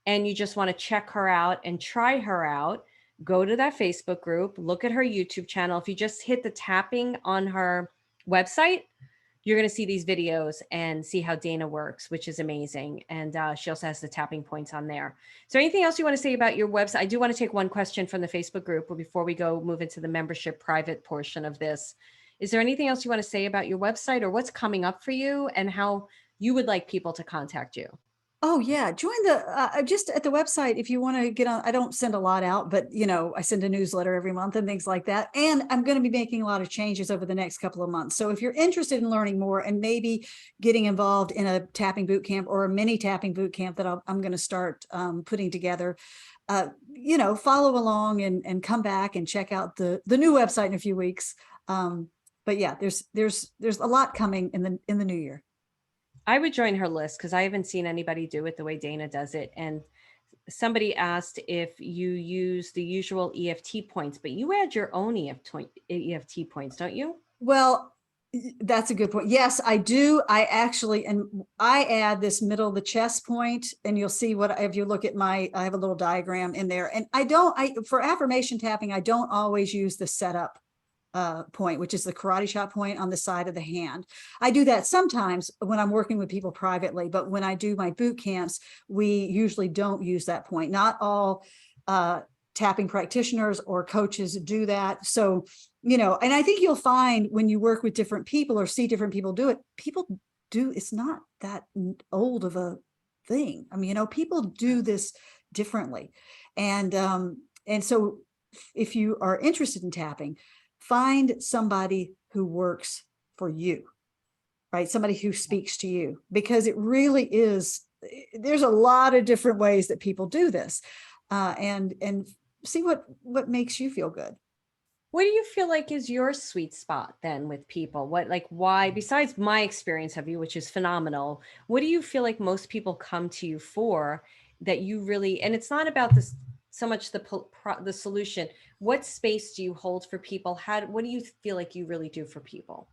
and you just want to check her out and try her out, go to that Facebook group, look at her YouTube channel. If you just hit the tapping on her website, you're going to see these videos and see how Dana works, which is amazing. And she also has the tapping points on there. So anything else you want to say about your website? I do want to take one question from the Facebook group before we go move into the membership private portion of this. Is there anything else you want to say about your website or what's coming up for you and how you would like people to contact you? Oh yeah, join the just at the website if you want to get on. I don't send a lot out, but I send a newsletter every month and things like that. And I'm going to be making a lot of changes over the next couple of months. So if you're interested in learning more and maybe getting involved in a tapping boot camp or a mini tapping boot camp that I'm going to start putting together, follow along and come back and check out the new website in a few weeks. But yeah, there's a lot coming in the new year. I would join her list because I haven't seen anybody do it the way Dana does it. And somebody asked if you use the usual EFT points, but you add your own EFT points, don't you? Well, that's a good point. Yes, I do. I add this middle of the chest point, and you'll see if you look at I have a little diagram in there. And for affirmation tapping, I don't always use the setup point, which is the karate chop point on the side of the hand. I do that sometimes when I'm working with people privately, but when I do my boot camps, we usually don't use that point. Not all tapping practitioners or coaches do that. So, and I think you'll find when you work with different people or see different people do it, it's not that old of a thing. I mean, people do this differently. And so if you are interested in tapping, find somebody who works for you, right? Somebody who speaks to you, because it really is, there's a lot of different ways that people do this, and see what makes you feel good. What do you feel like is your sweet spot then with people? Why, besides my experience of you, which is phenomenal, what do you feel like most people come to you for that you really, and it's not about this so much the solution. What space do you hold for people? What do you feel like you really do for people?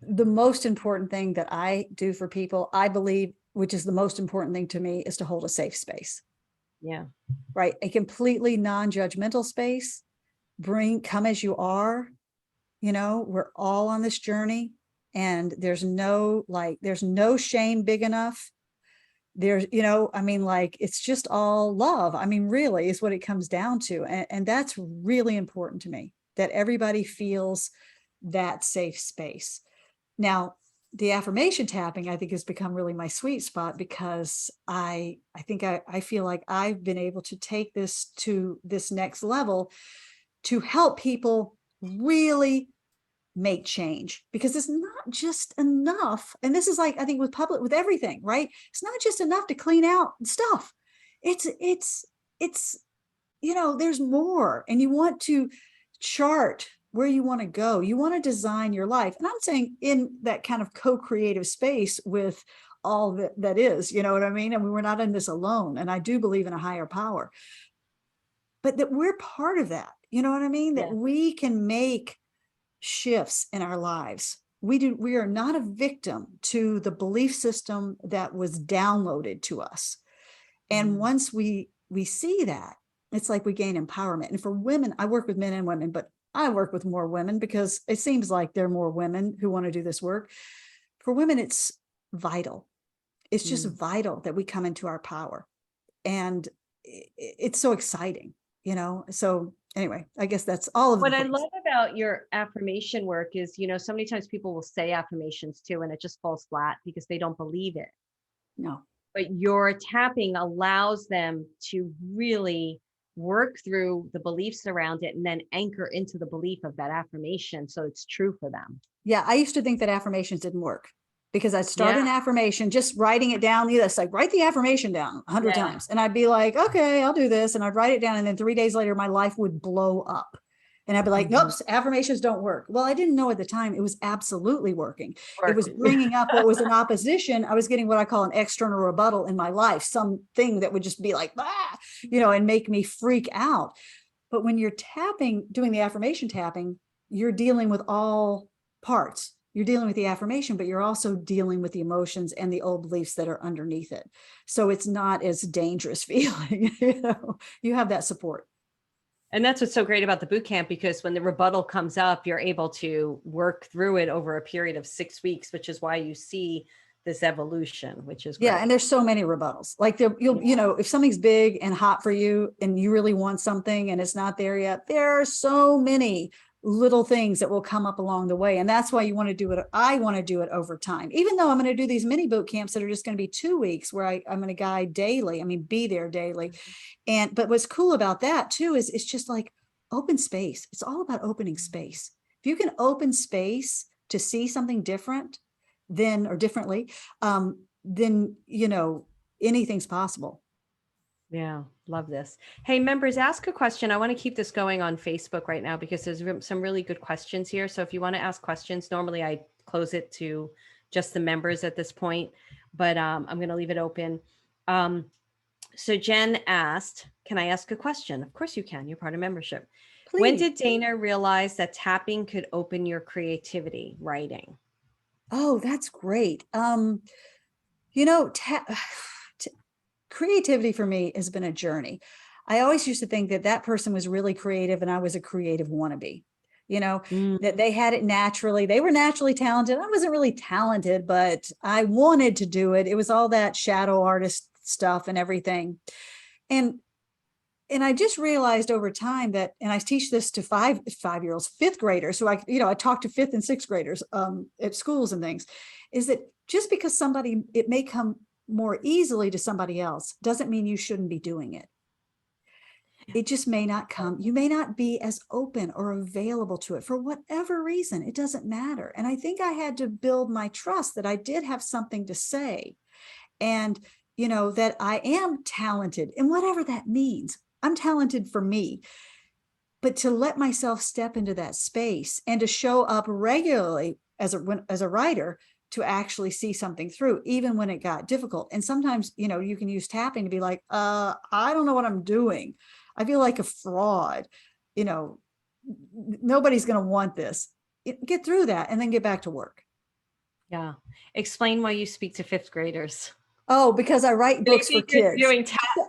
The most important thing that I do for people, I believe, which is the most important thing to me, is to hold a safe space. Yeah. Right. A completely non-judgmental space. Come as you are. We're all on this journey, and there's no shame big enough. It's just all love. Really is what it comes down to. And that's really important to me, that everybody feels that safe space. Now, the affirmation tapping, I think, has become really my sweet spot, because I think I feel like I've been able to take this to this next level to help people really make change, because it's not just enough. And this is like, I think with everything, right? It's not just enough to clean out stuff. It's there's more, and you want to chart where you want to go. You want to design your life. And I'm saying in that kind of co-creative space with all that is, you know what I mean? I mean, we're not in this alone. And I do believe in a higher power, but that we're part of that. You know what I mean? That we can make shifts in our lives. We are not a victim to the belief system that was downloaded to us. And once we see that, it's like we gain empowerment. And for women, I work with men and women, but I work with more women because it seems like there are more women who want to do this work. For women, it's vital. It's just vital that we come into our power. And it's so exciting, So anyway, I guess that's all of what I love about your affirmation work is, so many times people will say affirmations too, and it just falls flat because they don't believe it. No. But your tapping allows them to really work through the beliefs around it, and then anchor into the belief of that affirmation so it's true for them. Yeah, I used to think that affirmations didn't work because I'd start Yeah. an affirmation, just writing it down. It's like, write the affirmation down 100 times. And I'd be like, okay, I'll do this. And I'd write it down. And then 3 days later, my life would blow up. And I'd be like, nope, affirmations don't work. Well, I didn't know at the time it was absolutely working. It was bringing up what was an opposition. I was getting what I call an external rebuttal in my life, something that would just be like, ah, and make me freak out. But when you're tapping, doing the affirmation tapping, you're dealing with all parts. You're dealing with the affirmation, but you're also dealing with the emotions and the old beliefs that are underneath it. So it's not as dangerous feeling, you have that support. And that's what's so great about the boot camp, because when the rebuttal comes up, you're able to work through it over a period of 6 weeks, which is why you see this evolution, which is great. Yeah. And there's so many rebuttals. Like if something's big and hot for you and you really want something and it's not there yet, there are so many little things that will come up along the way. And that's why you want to do it. I want to do it over time, even though I'm going to do these mini boot camps that are just going to be 2 weeks where I'm going to guide daily. I mean, be there daily. But what's cool about that too, is it's just like open space. It's all about opening space. If you can open space to see something different or differently, then, anything's possible. Yeah, love this. Hey, members, ask a question. I want to keep this going on Facebook right now because there's some really good questions here. So if you want to ask questions, normally I close it to just the members at this point, but I'm going to leave it open. So Jen asked, can I ask a question? Of course you can. You're part of membership. Please. When did Dana realize that tapping could open your creativity, writing? Oh, that's great. Creativity for me has been a journey. I always used to think that person was really creative and I was a creative wannabe, that they had it naturally. They were naturally talented. I wasn't really talented, but I wanted to do it. It was all that shadow artist stuff and everything. And I just realized over time that, and I teach this to five-year-olds, fifth graders. So I talk to fifth and sixth graders at schools and things, is that just because it may come more easily to somebody else doesn't mean you shouldn't be doing it. It just may not come. You may not be as open or available to it for whatever reason. It doesn't matter. And I think I had to build my trust that I did have something to say, and that I am talented in whatever that means. I'm talented for me, but to let myself step into that space and to show up regularly as a writer, to actually see something through, even when it got difficult. And sometimes, you can use tapping to be like, I don't know what I'm doing. I feel like a fraud. Nobody's going to want this. Get through that and then get back to work. Yeah. Explain why you speak to fifth graders. Oh, because I write books for kids.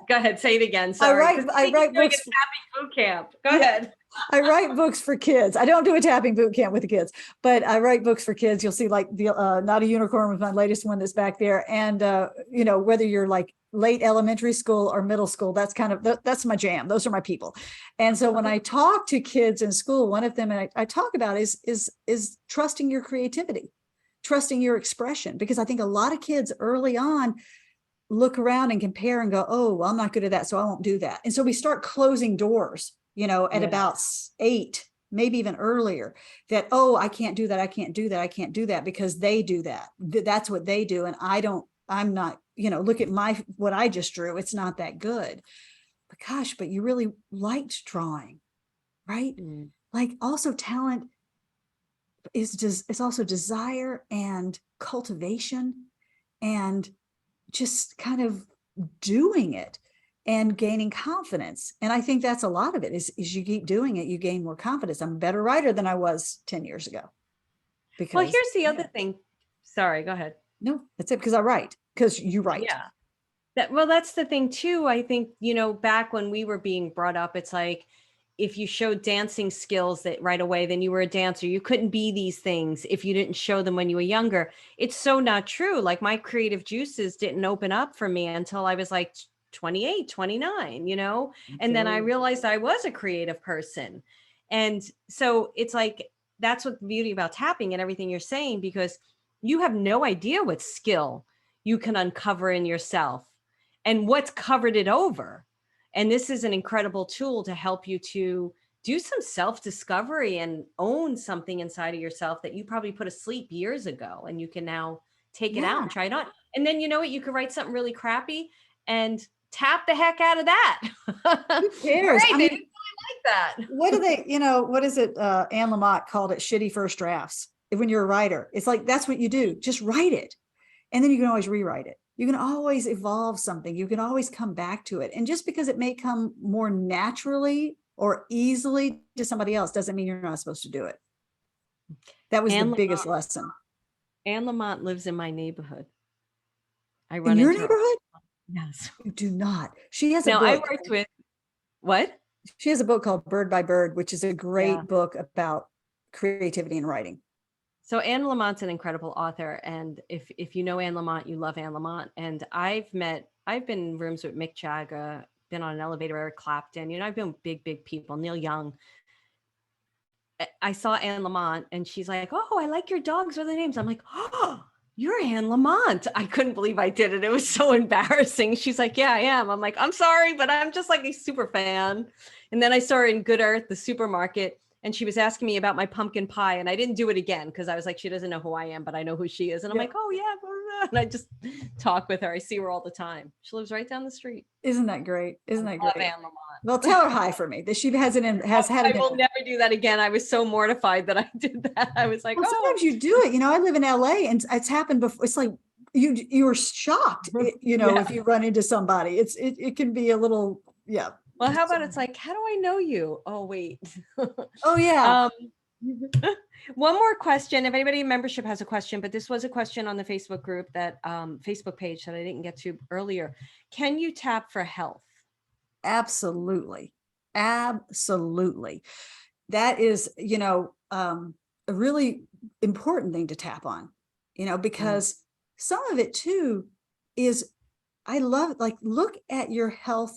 Go ahead, say it again. Sorry. I write books. Tapping boot camp. Go ahead. I write books for kids. I don't do a tapping boot camp with the kids, but I write books for kids. You'll see like the Not a Unicorn was my latest one that's back there. And, whether you're like late elementary school or middle school, that's my jam. Those are my people. And so when I talk to kids in school, one of them I talk about is trusting your creativity, trusting your expression, because I think a lot of kids early on look around and compare and go, oh, well, I'm not good at that, so I won't do that. And so we start closing doors, at about 8, maybe even earlier, that, oh, I can't do that. I can't do that. I can't do that because they do that. That's what they do. And I'm not, look at what I just drew. It's not that good. But gosh, but you really liked drawing, right? Mm. Like also talent is also desire and cultivation and just kind of doing it and gaining confidence. And I think that's a lot of it is you keep doing it, you gain more confidence. I'm a better writer than I was 10 years ago. Well, here's the other thing. Sorry, go ahead. No, that's it. Because I write, because you write. Yeah. That's the thing too. I think, back when we were being brought up, it's like, if you showed dancing skills that right away, then you were a dancer. You couldn't be these things if you didn't show them when you were younger. It's so not true. Like my creative juices didn't open up for me until I was like 28, 29, and then I realized I was a creative person. And so it's like, that's what the beauty about tapping and everything you're saying, because you have no idea what skill you can uncover in yourself and what's covered it over. And this is an incredible tool to help you to do some self-discovery and own something inside of yourself that you probably put asleep years ago, and you can now take it out and try it on. And then you know what? You could write something really crappy and tap the heck out of that. Who cares? Right, I they mean, didn't really like that. what do they, what is it? Anne Lamott called it shitty first drafts. When you're a writer, it's like, that's what you do. Just write it. And then you can always rewrite it. You can always evolve something. You can always come back to it. And just because it may come more naturally or easily to somebody else doesn't mean you're not supposed to do it. That was the biggest lesson. Anne Lamott lives in my neighborhood. I run in your neighborhood? Yes. You do not. She has a book. I worked with, what? She has a book called Bird by Bird, which is a great book about creativity and writing. So Anne Lamont's an incredible author. And if you know Anne Lamott, you love Anne Lamott. And I've been in rooms with Mick Jagger, been on an elevator, Eric Clapton, I've been with big people, Neil Young. I saw Anne Lamott and she's like, oh, I like your dogs. What are the names? I'm like, oh, you're Anne Lamott. I couldn't believe I did it. It was so embarrassing. She's like, yeah, I am. I'm like, I'm sorry, but I'm just like a super fan. And then I saw her in Good Earth, the supermarket, and she was asking me about my pumpkin pie. And I didn't do it again because I was like, she doesn't know who I am, but I know who she is. And I'm like, oh yeah. Blah, blah. And I just talk with her. I see her all the time. She lives right down the street. Isn't that great? Isn't that great? Anne Lamott. Well, tell her hi for me. That she has had. I will never do that again. I was so mortified that I did that. I was like, sometimes you do it. I live in LA and it's happened before. It's like you were shocked, if you run into somebody. It can be a little, yeah. Well, how about it's like, how do I know you? Oh, wait. Oh, yeah. One more question. If anybody in membership has a question, but this was a question on the Facebook group Facebook page that I didn't get to earlier. Can you tap for health? Absolutely. Absolutely. That is, a really important thing to tap on, because some of it too is, I love, look at your health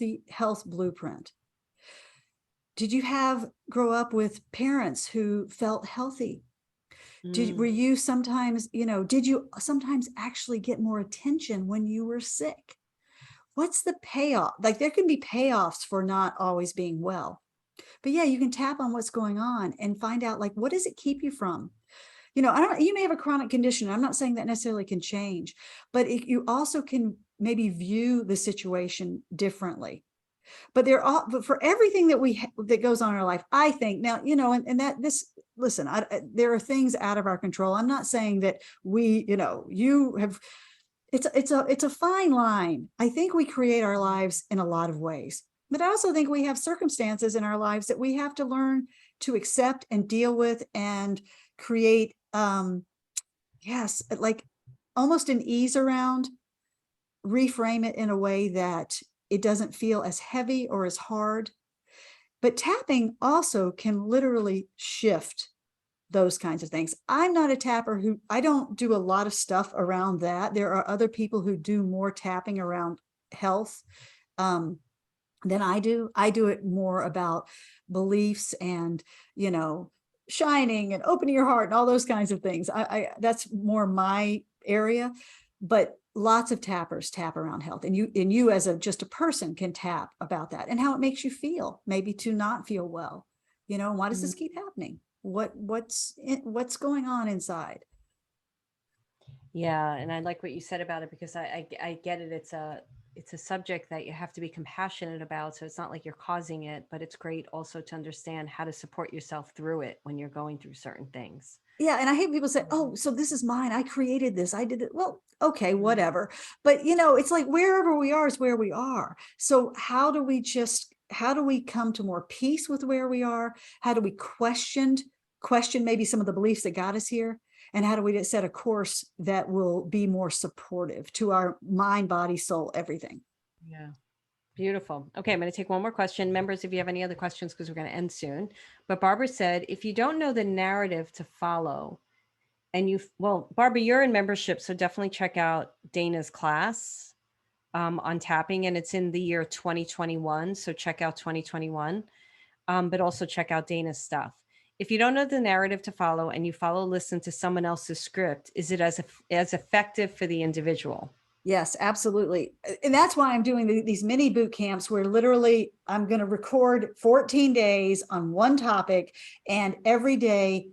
blueprint. Did you grow up with parents who felt healthy? Were you sometimes, did you sometimes actually get more attention when you were sick? What's the payoff? There can be payoffs for not always being well, but yeah, you can tap on what's going on and find out, what does it keep you from? You may have a chronic condition. I'm not saying that necessarily can change, but you also can maybe view the situation differently. But but for everything that goes on in our life, I think now, listen, there are things out of our control. I'm not saying that it's a fine line. I think we create our lives in a lot of ways, but I also think we have circumstances in our lives that we have to learn to accept and deal with and create, almost an ease around, reframe it in a way that it doesn't feel as heavy or as hard. But tapping also can literally shift those kinds of things. I'm not a tapper I don't do a lot of stuff around that. There are other people who do more tapping around health than I do. I do it more about beliefs and, shining and opening your heart and all those kinds of things. That's more my area, but lots of tappers tap around health, and you as just a person can tap about that and how it makes you feel, maybe to not feel well, why does this keep happening? What's going on inside? Yeah. And I like what you said about it, because I get it. It's a subject that you have to be compassionate about. So it's not like you're causing it, but it's great also to understand how to support yourself through it when you're going through certain things. Yeah. And I hate people say, oh, so this is mine. I created this. I did it. Well, okay, whatever. But, it's like wherever we are is where we are. So how do we come to more peace with where we are? How do we question maybe some of the beliefs that got us here? And how do we set a course that will be more supportive to our mind, body, soul, everything? Yeah. Beautiful. Okay, I'm going to take one more question. Members, if you have any other questions, because we're going to end soon. But Barbara said, if you don't know the narrative to follow, Barbara, you're in membership, so definitely check out Dana's class on tapping, and it's in the year 2021. So check out 2021, but also check out Dana's stuff. If you don't know the narrative to follow and you listen to someone else's script, is it as effective for the individual? Yes, absolutely. And that's why I'm doing these mini boot camps where literally I'm going to record 14 days on one topic, and every day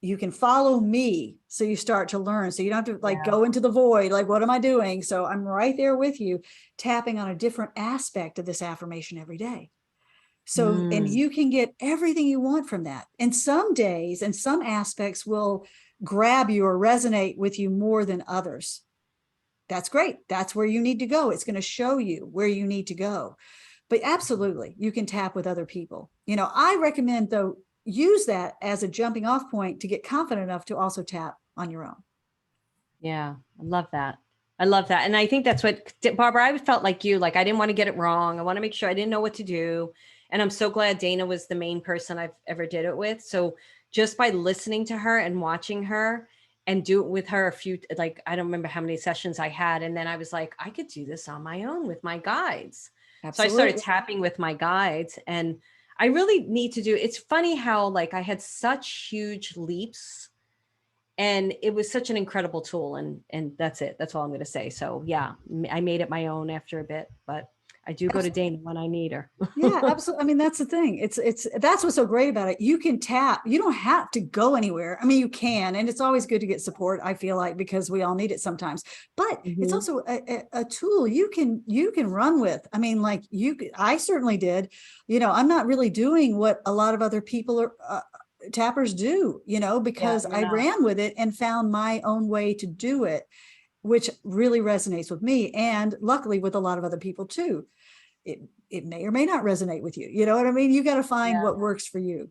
you can follow me. So you start to learn. So you don't have to like go into the void. Like, what am I doing? So I'm right there with you, tapping on a different aspect of this affirmation every day. So, and you can get everything you want from that. And some days and some aspects will grab you or resonate with you more than others. That's great. That's where you need to go. It's going to show you where you need to go. But absolutely, you can tap with other people. I recommend, though, use that as a jumping off point to get confident enough to also tap on your own. Yeah, I love that. I love that. And I think that's what, Barbara, I felt like you, like I didn't want to get it wrong. I want to make sure I didn't know what to do. And I'm so glad Dana was the main person I've ever did it with. So just by listening to her and watching her and do it with her a few, like, I don't remember how many sessions I had. And then I was like, I could do this on my own with my guides. Absolutely. So I started tapping with my guides, and I really need to do, it's funny how like I had such huge leaps, and it was such an incredible tool, and that's it. That's all I'm going to say. So yeah, I made it my own after a bit, but I do go to Dana when I need her. Yeah, absolutely. I mean, that's the thing. That's what's so great about it. You can tap, you don't have to go anywhere. I mean, you can, and it's always good to get support, I feel like, because we all need it sometimes, but it's also a tool you can run with. I mean, like I certainly did, I'm not really doing what a lot of other people are, tappers do, because I ran with it and found my own way to do it, which really resonates with me, and luckily with a lot of other people too. It may or may not resonate with you. You know what I mean? You got to find what works for you.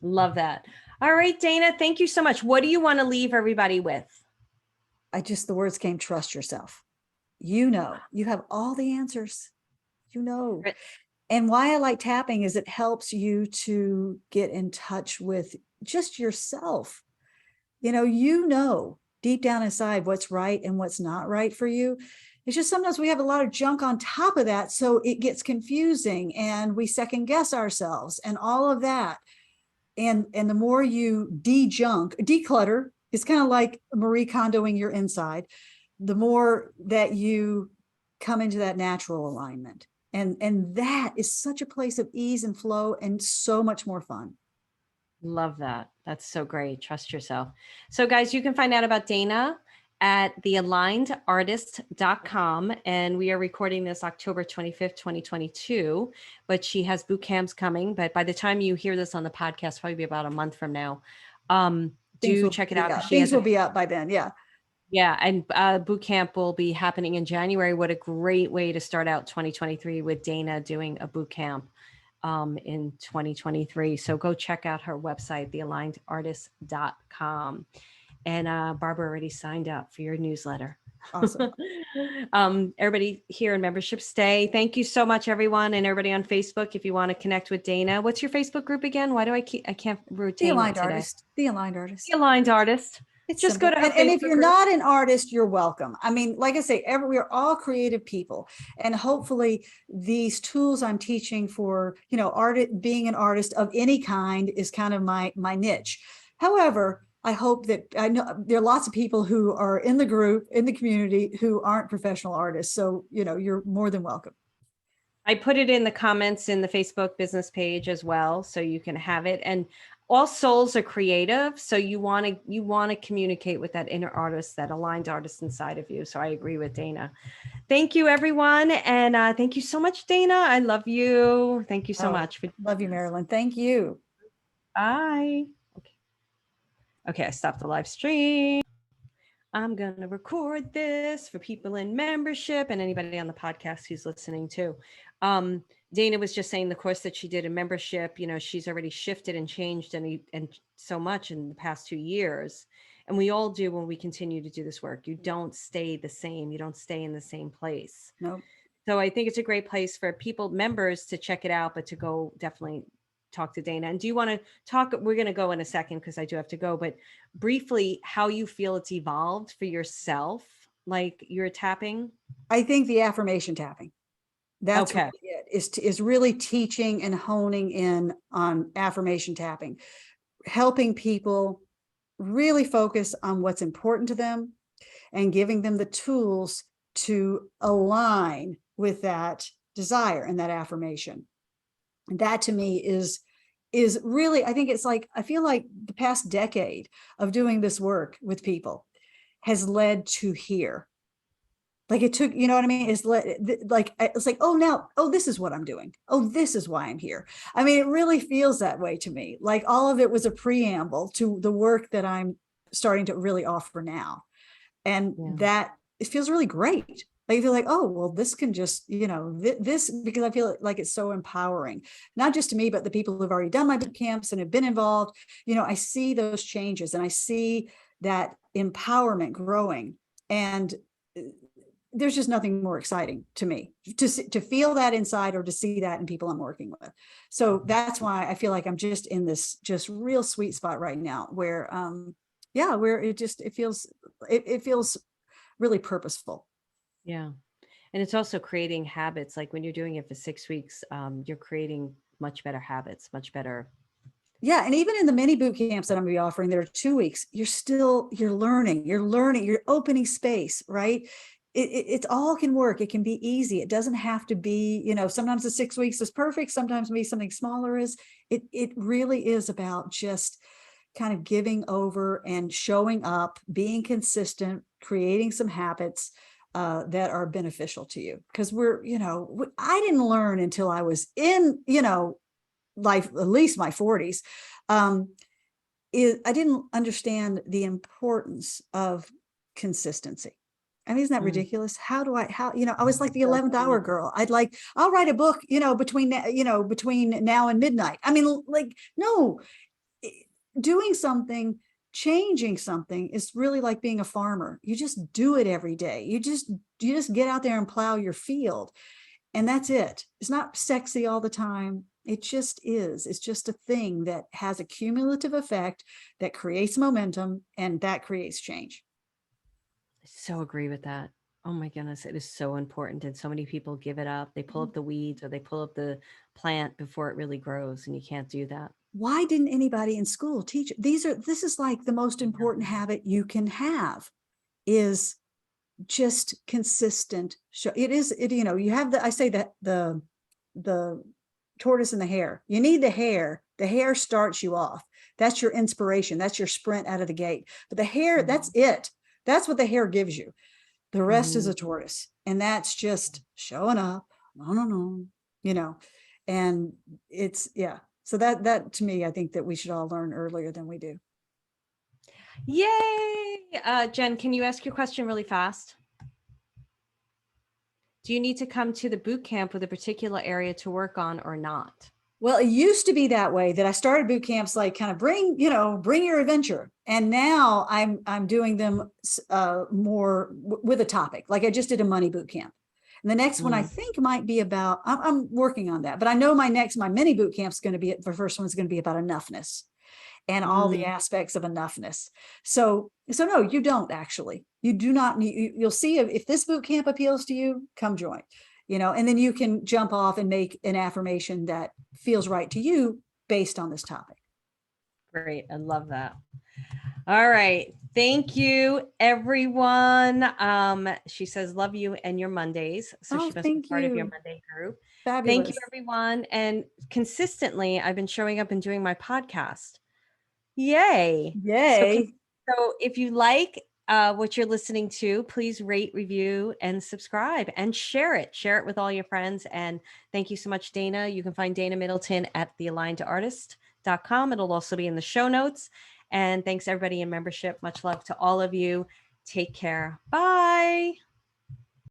Love that. All right, Dana, thank you so much. What do you want to leave everybody with? The words came, trust yourself. You have all the answers, And why I like tapping is it helps you to get in touch with just yourself. Deep down inside what's right and what's not right for you. It's just sometimes we have a lot of junk on top of that, so it gets confusing and we second guess ourselves and all of that. And the more you declutter, it's kind of like Marie Kondoing your inside, the more that you come into that natural alignment. And that is such a place of ease and flow and so much more fun. Love that. That's so great. Trust yourself. So guys, you can find out about Dana at thealignedartist.com. And we are recording this October 25th, 2022, but she has boot camps coming. But by the time you hear this on the podcast, probably be about a month from now. Do check it out. Things will be up by then. Yeah. Yeah. And boot camp will be happening in January. What a great way to start out 2023 with Dana doing a boot camp in 2023. So go check out her website, thealignedartist.com. And Barbara already signed up for your newsletter. Awesome. Everybody here in membership, stay. Thank you so much, everyone. And everybody on Facebook, if you want to connect with Dana. What's your Facebook group again? Why do I can't retain The Aligned it today? Artist. The Aligned Artist. The Aligned Artist. It's just simple. go to her and if you're group. not an artist, you're welcome. I mean, like I say, we're all creative people, and hopefully these tools I'm teaching for, being an artist of any kind is kind of my niche. However, I hope that I know there are lots of people who are in the group, in the community, who aren't professional artists. So, you're more than welcome. I put it in the comments in the Facebook business page as well, so you can have it. And all souls are creative, so you want to communicate with that inner artist, that aligned artist inside of you. So I agree with Dana. Thank you, everyone, and thank you so much, Dana. I love you. Thank you so much. Love you, Marilyn. Thank you. Bye. Okay, I stopped the live stream. I'm going to record this for people in membership and anybody on the podcast who's listening too. Dana was just saying the course that she did in membership, she's already shifted and changed and so much in the past 2 years. And we all do when we continue to do this work. You don't stay the same. You don't stay in the same place. No. So I think it's a great place for members to check it out, but to go definitely talk to Dana. And do you want to talk? We're going to go in a second because I do have to go, but briefly, how you feel it's evolved for yourself, like you're tapping? I think the affirmation tapping. That's okay. Really it is really teaching and honing in on affirmation tapping, helping people really focus on what's important to them and giving them the tools to align with that desire and that affirmation. And that to me is really, I think it's like, I feel like the past decade of doing this work with people has led to here. Like it took, you know what I mean? It's like, oh, now, oh, this is what I'm doing. Oh, this is why I'm here. I mean, it really feels that way to me. Like all of it was a preamble to the work that I'm starting to really offer now. And that it feels really great. Like you feel like, oh, well, this can just, this, because I feel like it's so empowering, not just to me, but the people who've already done my boot camps and have been involved. I see those changes and I see that empowerment growing. And there's just nothing more exciting to me to feel that inside or to see that in people I'm working with. So that's why I feel like I'm just in this just real sweet spot right now where, where it feels really purposeful. Yeah. And it's also creating habits. Like when you're doing it for 6 weeks, you're creating much better habits, much better. Yeah. And even in the mini boot camps that I'm going to be offering, there are 2 weeks, you're learning, you're opening space, right? It all can work. It can be easy. It doesn't have to be, sometimes the 6 weeks is perfect. Sometimes maybe something smaller is. It really is about just kind of giving over and showing up, being consistent, creating some habits that are beneficial to you. Because I didn't learn until I was in, life, at least my 40s. I didn't understand the importance of consistency. I mean, isn't that ridiculous? I was like the 11th hour girl. I'll write a book, between now and midnight. I mean, like, no, doing something, changing something is really like being a farmer. You just do it every day. You just get out there and plow your field. And that's it. It's not sexy all the time. It just is. It's just a thing that has a cumulative effect that creates momentum and that creates change. I so agree with that. Oh my goodness, it is so important. And so many people give it up. They pull up the weeds or they pull up the plant before it really grows, and you can't do that. Why didn't anybody in school teach it? This is like the most important habit you can have is just consistent. You have I say that the tortoise and the hare, you need the hare starts you off. That's your inspiration. That's your sprint out of the gate. But the hare, that's it. That's what the hare gives you. The rest is a tortoise. And that's just showing up. No. And it's, so that to me, I think that we should all learn earlier than we do. Yay! Jen, can you ask your question really fast? Do you need to come to the boot camp with a particular area to work on or not? Well, it used to be that way, that I started boot camps like kind of bring your adventure. And now I'm doing them more with a topic. Like I just did a money boot camp. And the next one I think might be about, I'm working on that, but I know my mini boot camp is going to be, the first one's going to be about enoughness and all the aspects of enoughness. So no, you don't actually, you do not need, you'll see if this boot camp appeals to you, come join, and then you can jump off and make an affirmation that feels right to you based on this topic. Great. I love that. All right. Thank you, everyone. She says, love you and your Mondays. So she must be part of your Monday group. Fabulous. Thank you, everyone. And consistently, I've been showing up and doing my podcast. Yay. So if you like what you're listening to, please rate, review, and subscribe and share it. Share it with all your friends. And thank you so much, Dana. You can find Dana Middleton at thealignedartist.com. It'll also be in the show notes. And thanks everybody in membership. Much love to all of you. Take care. Bye.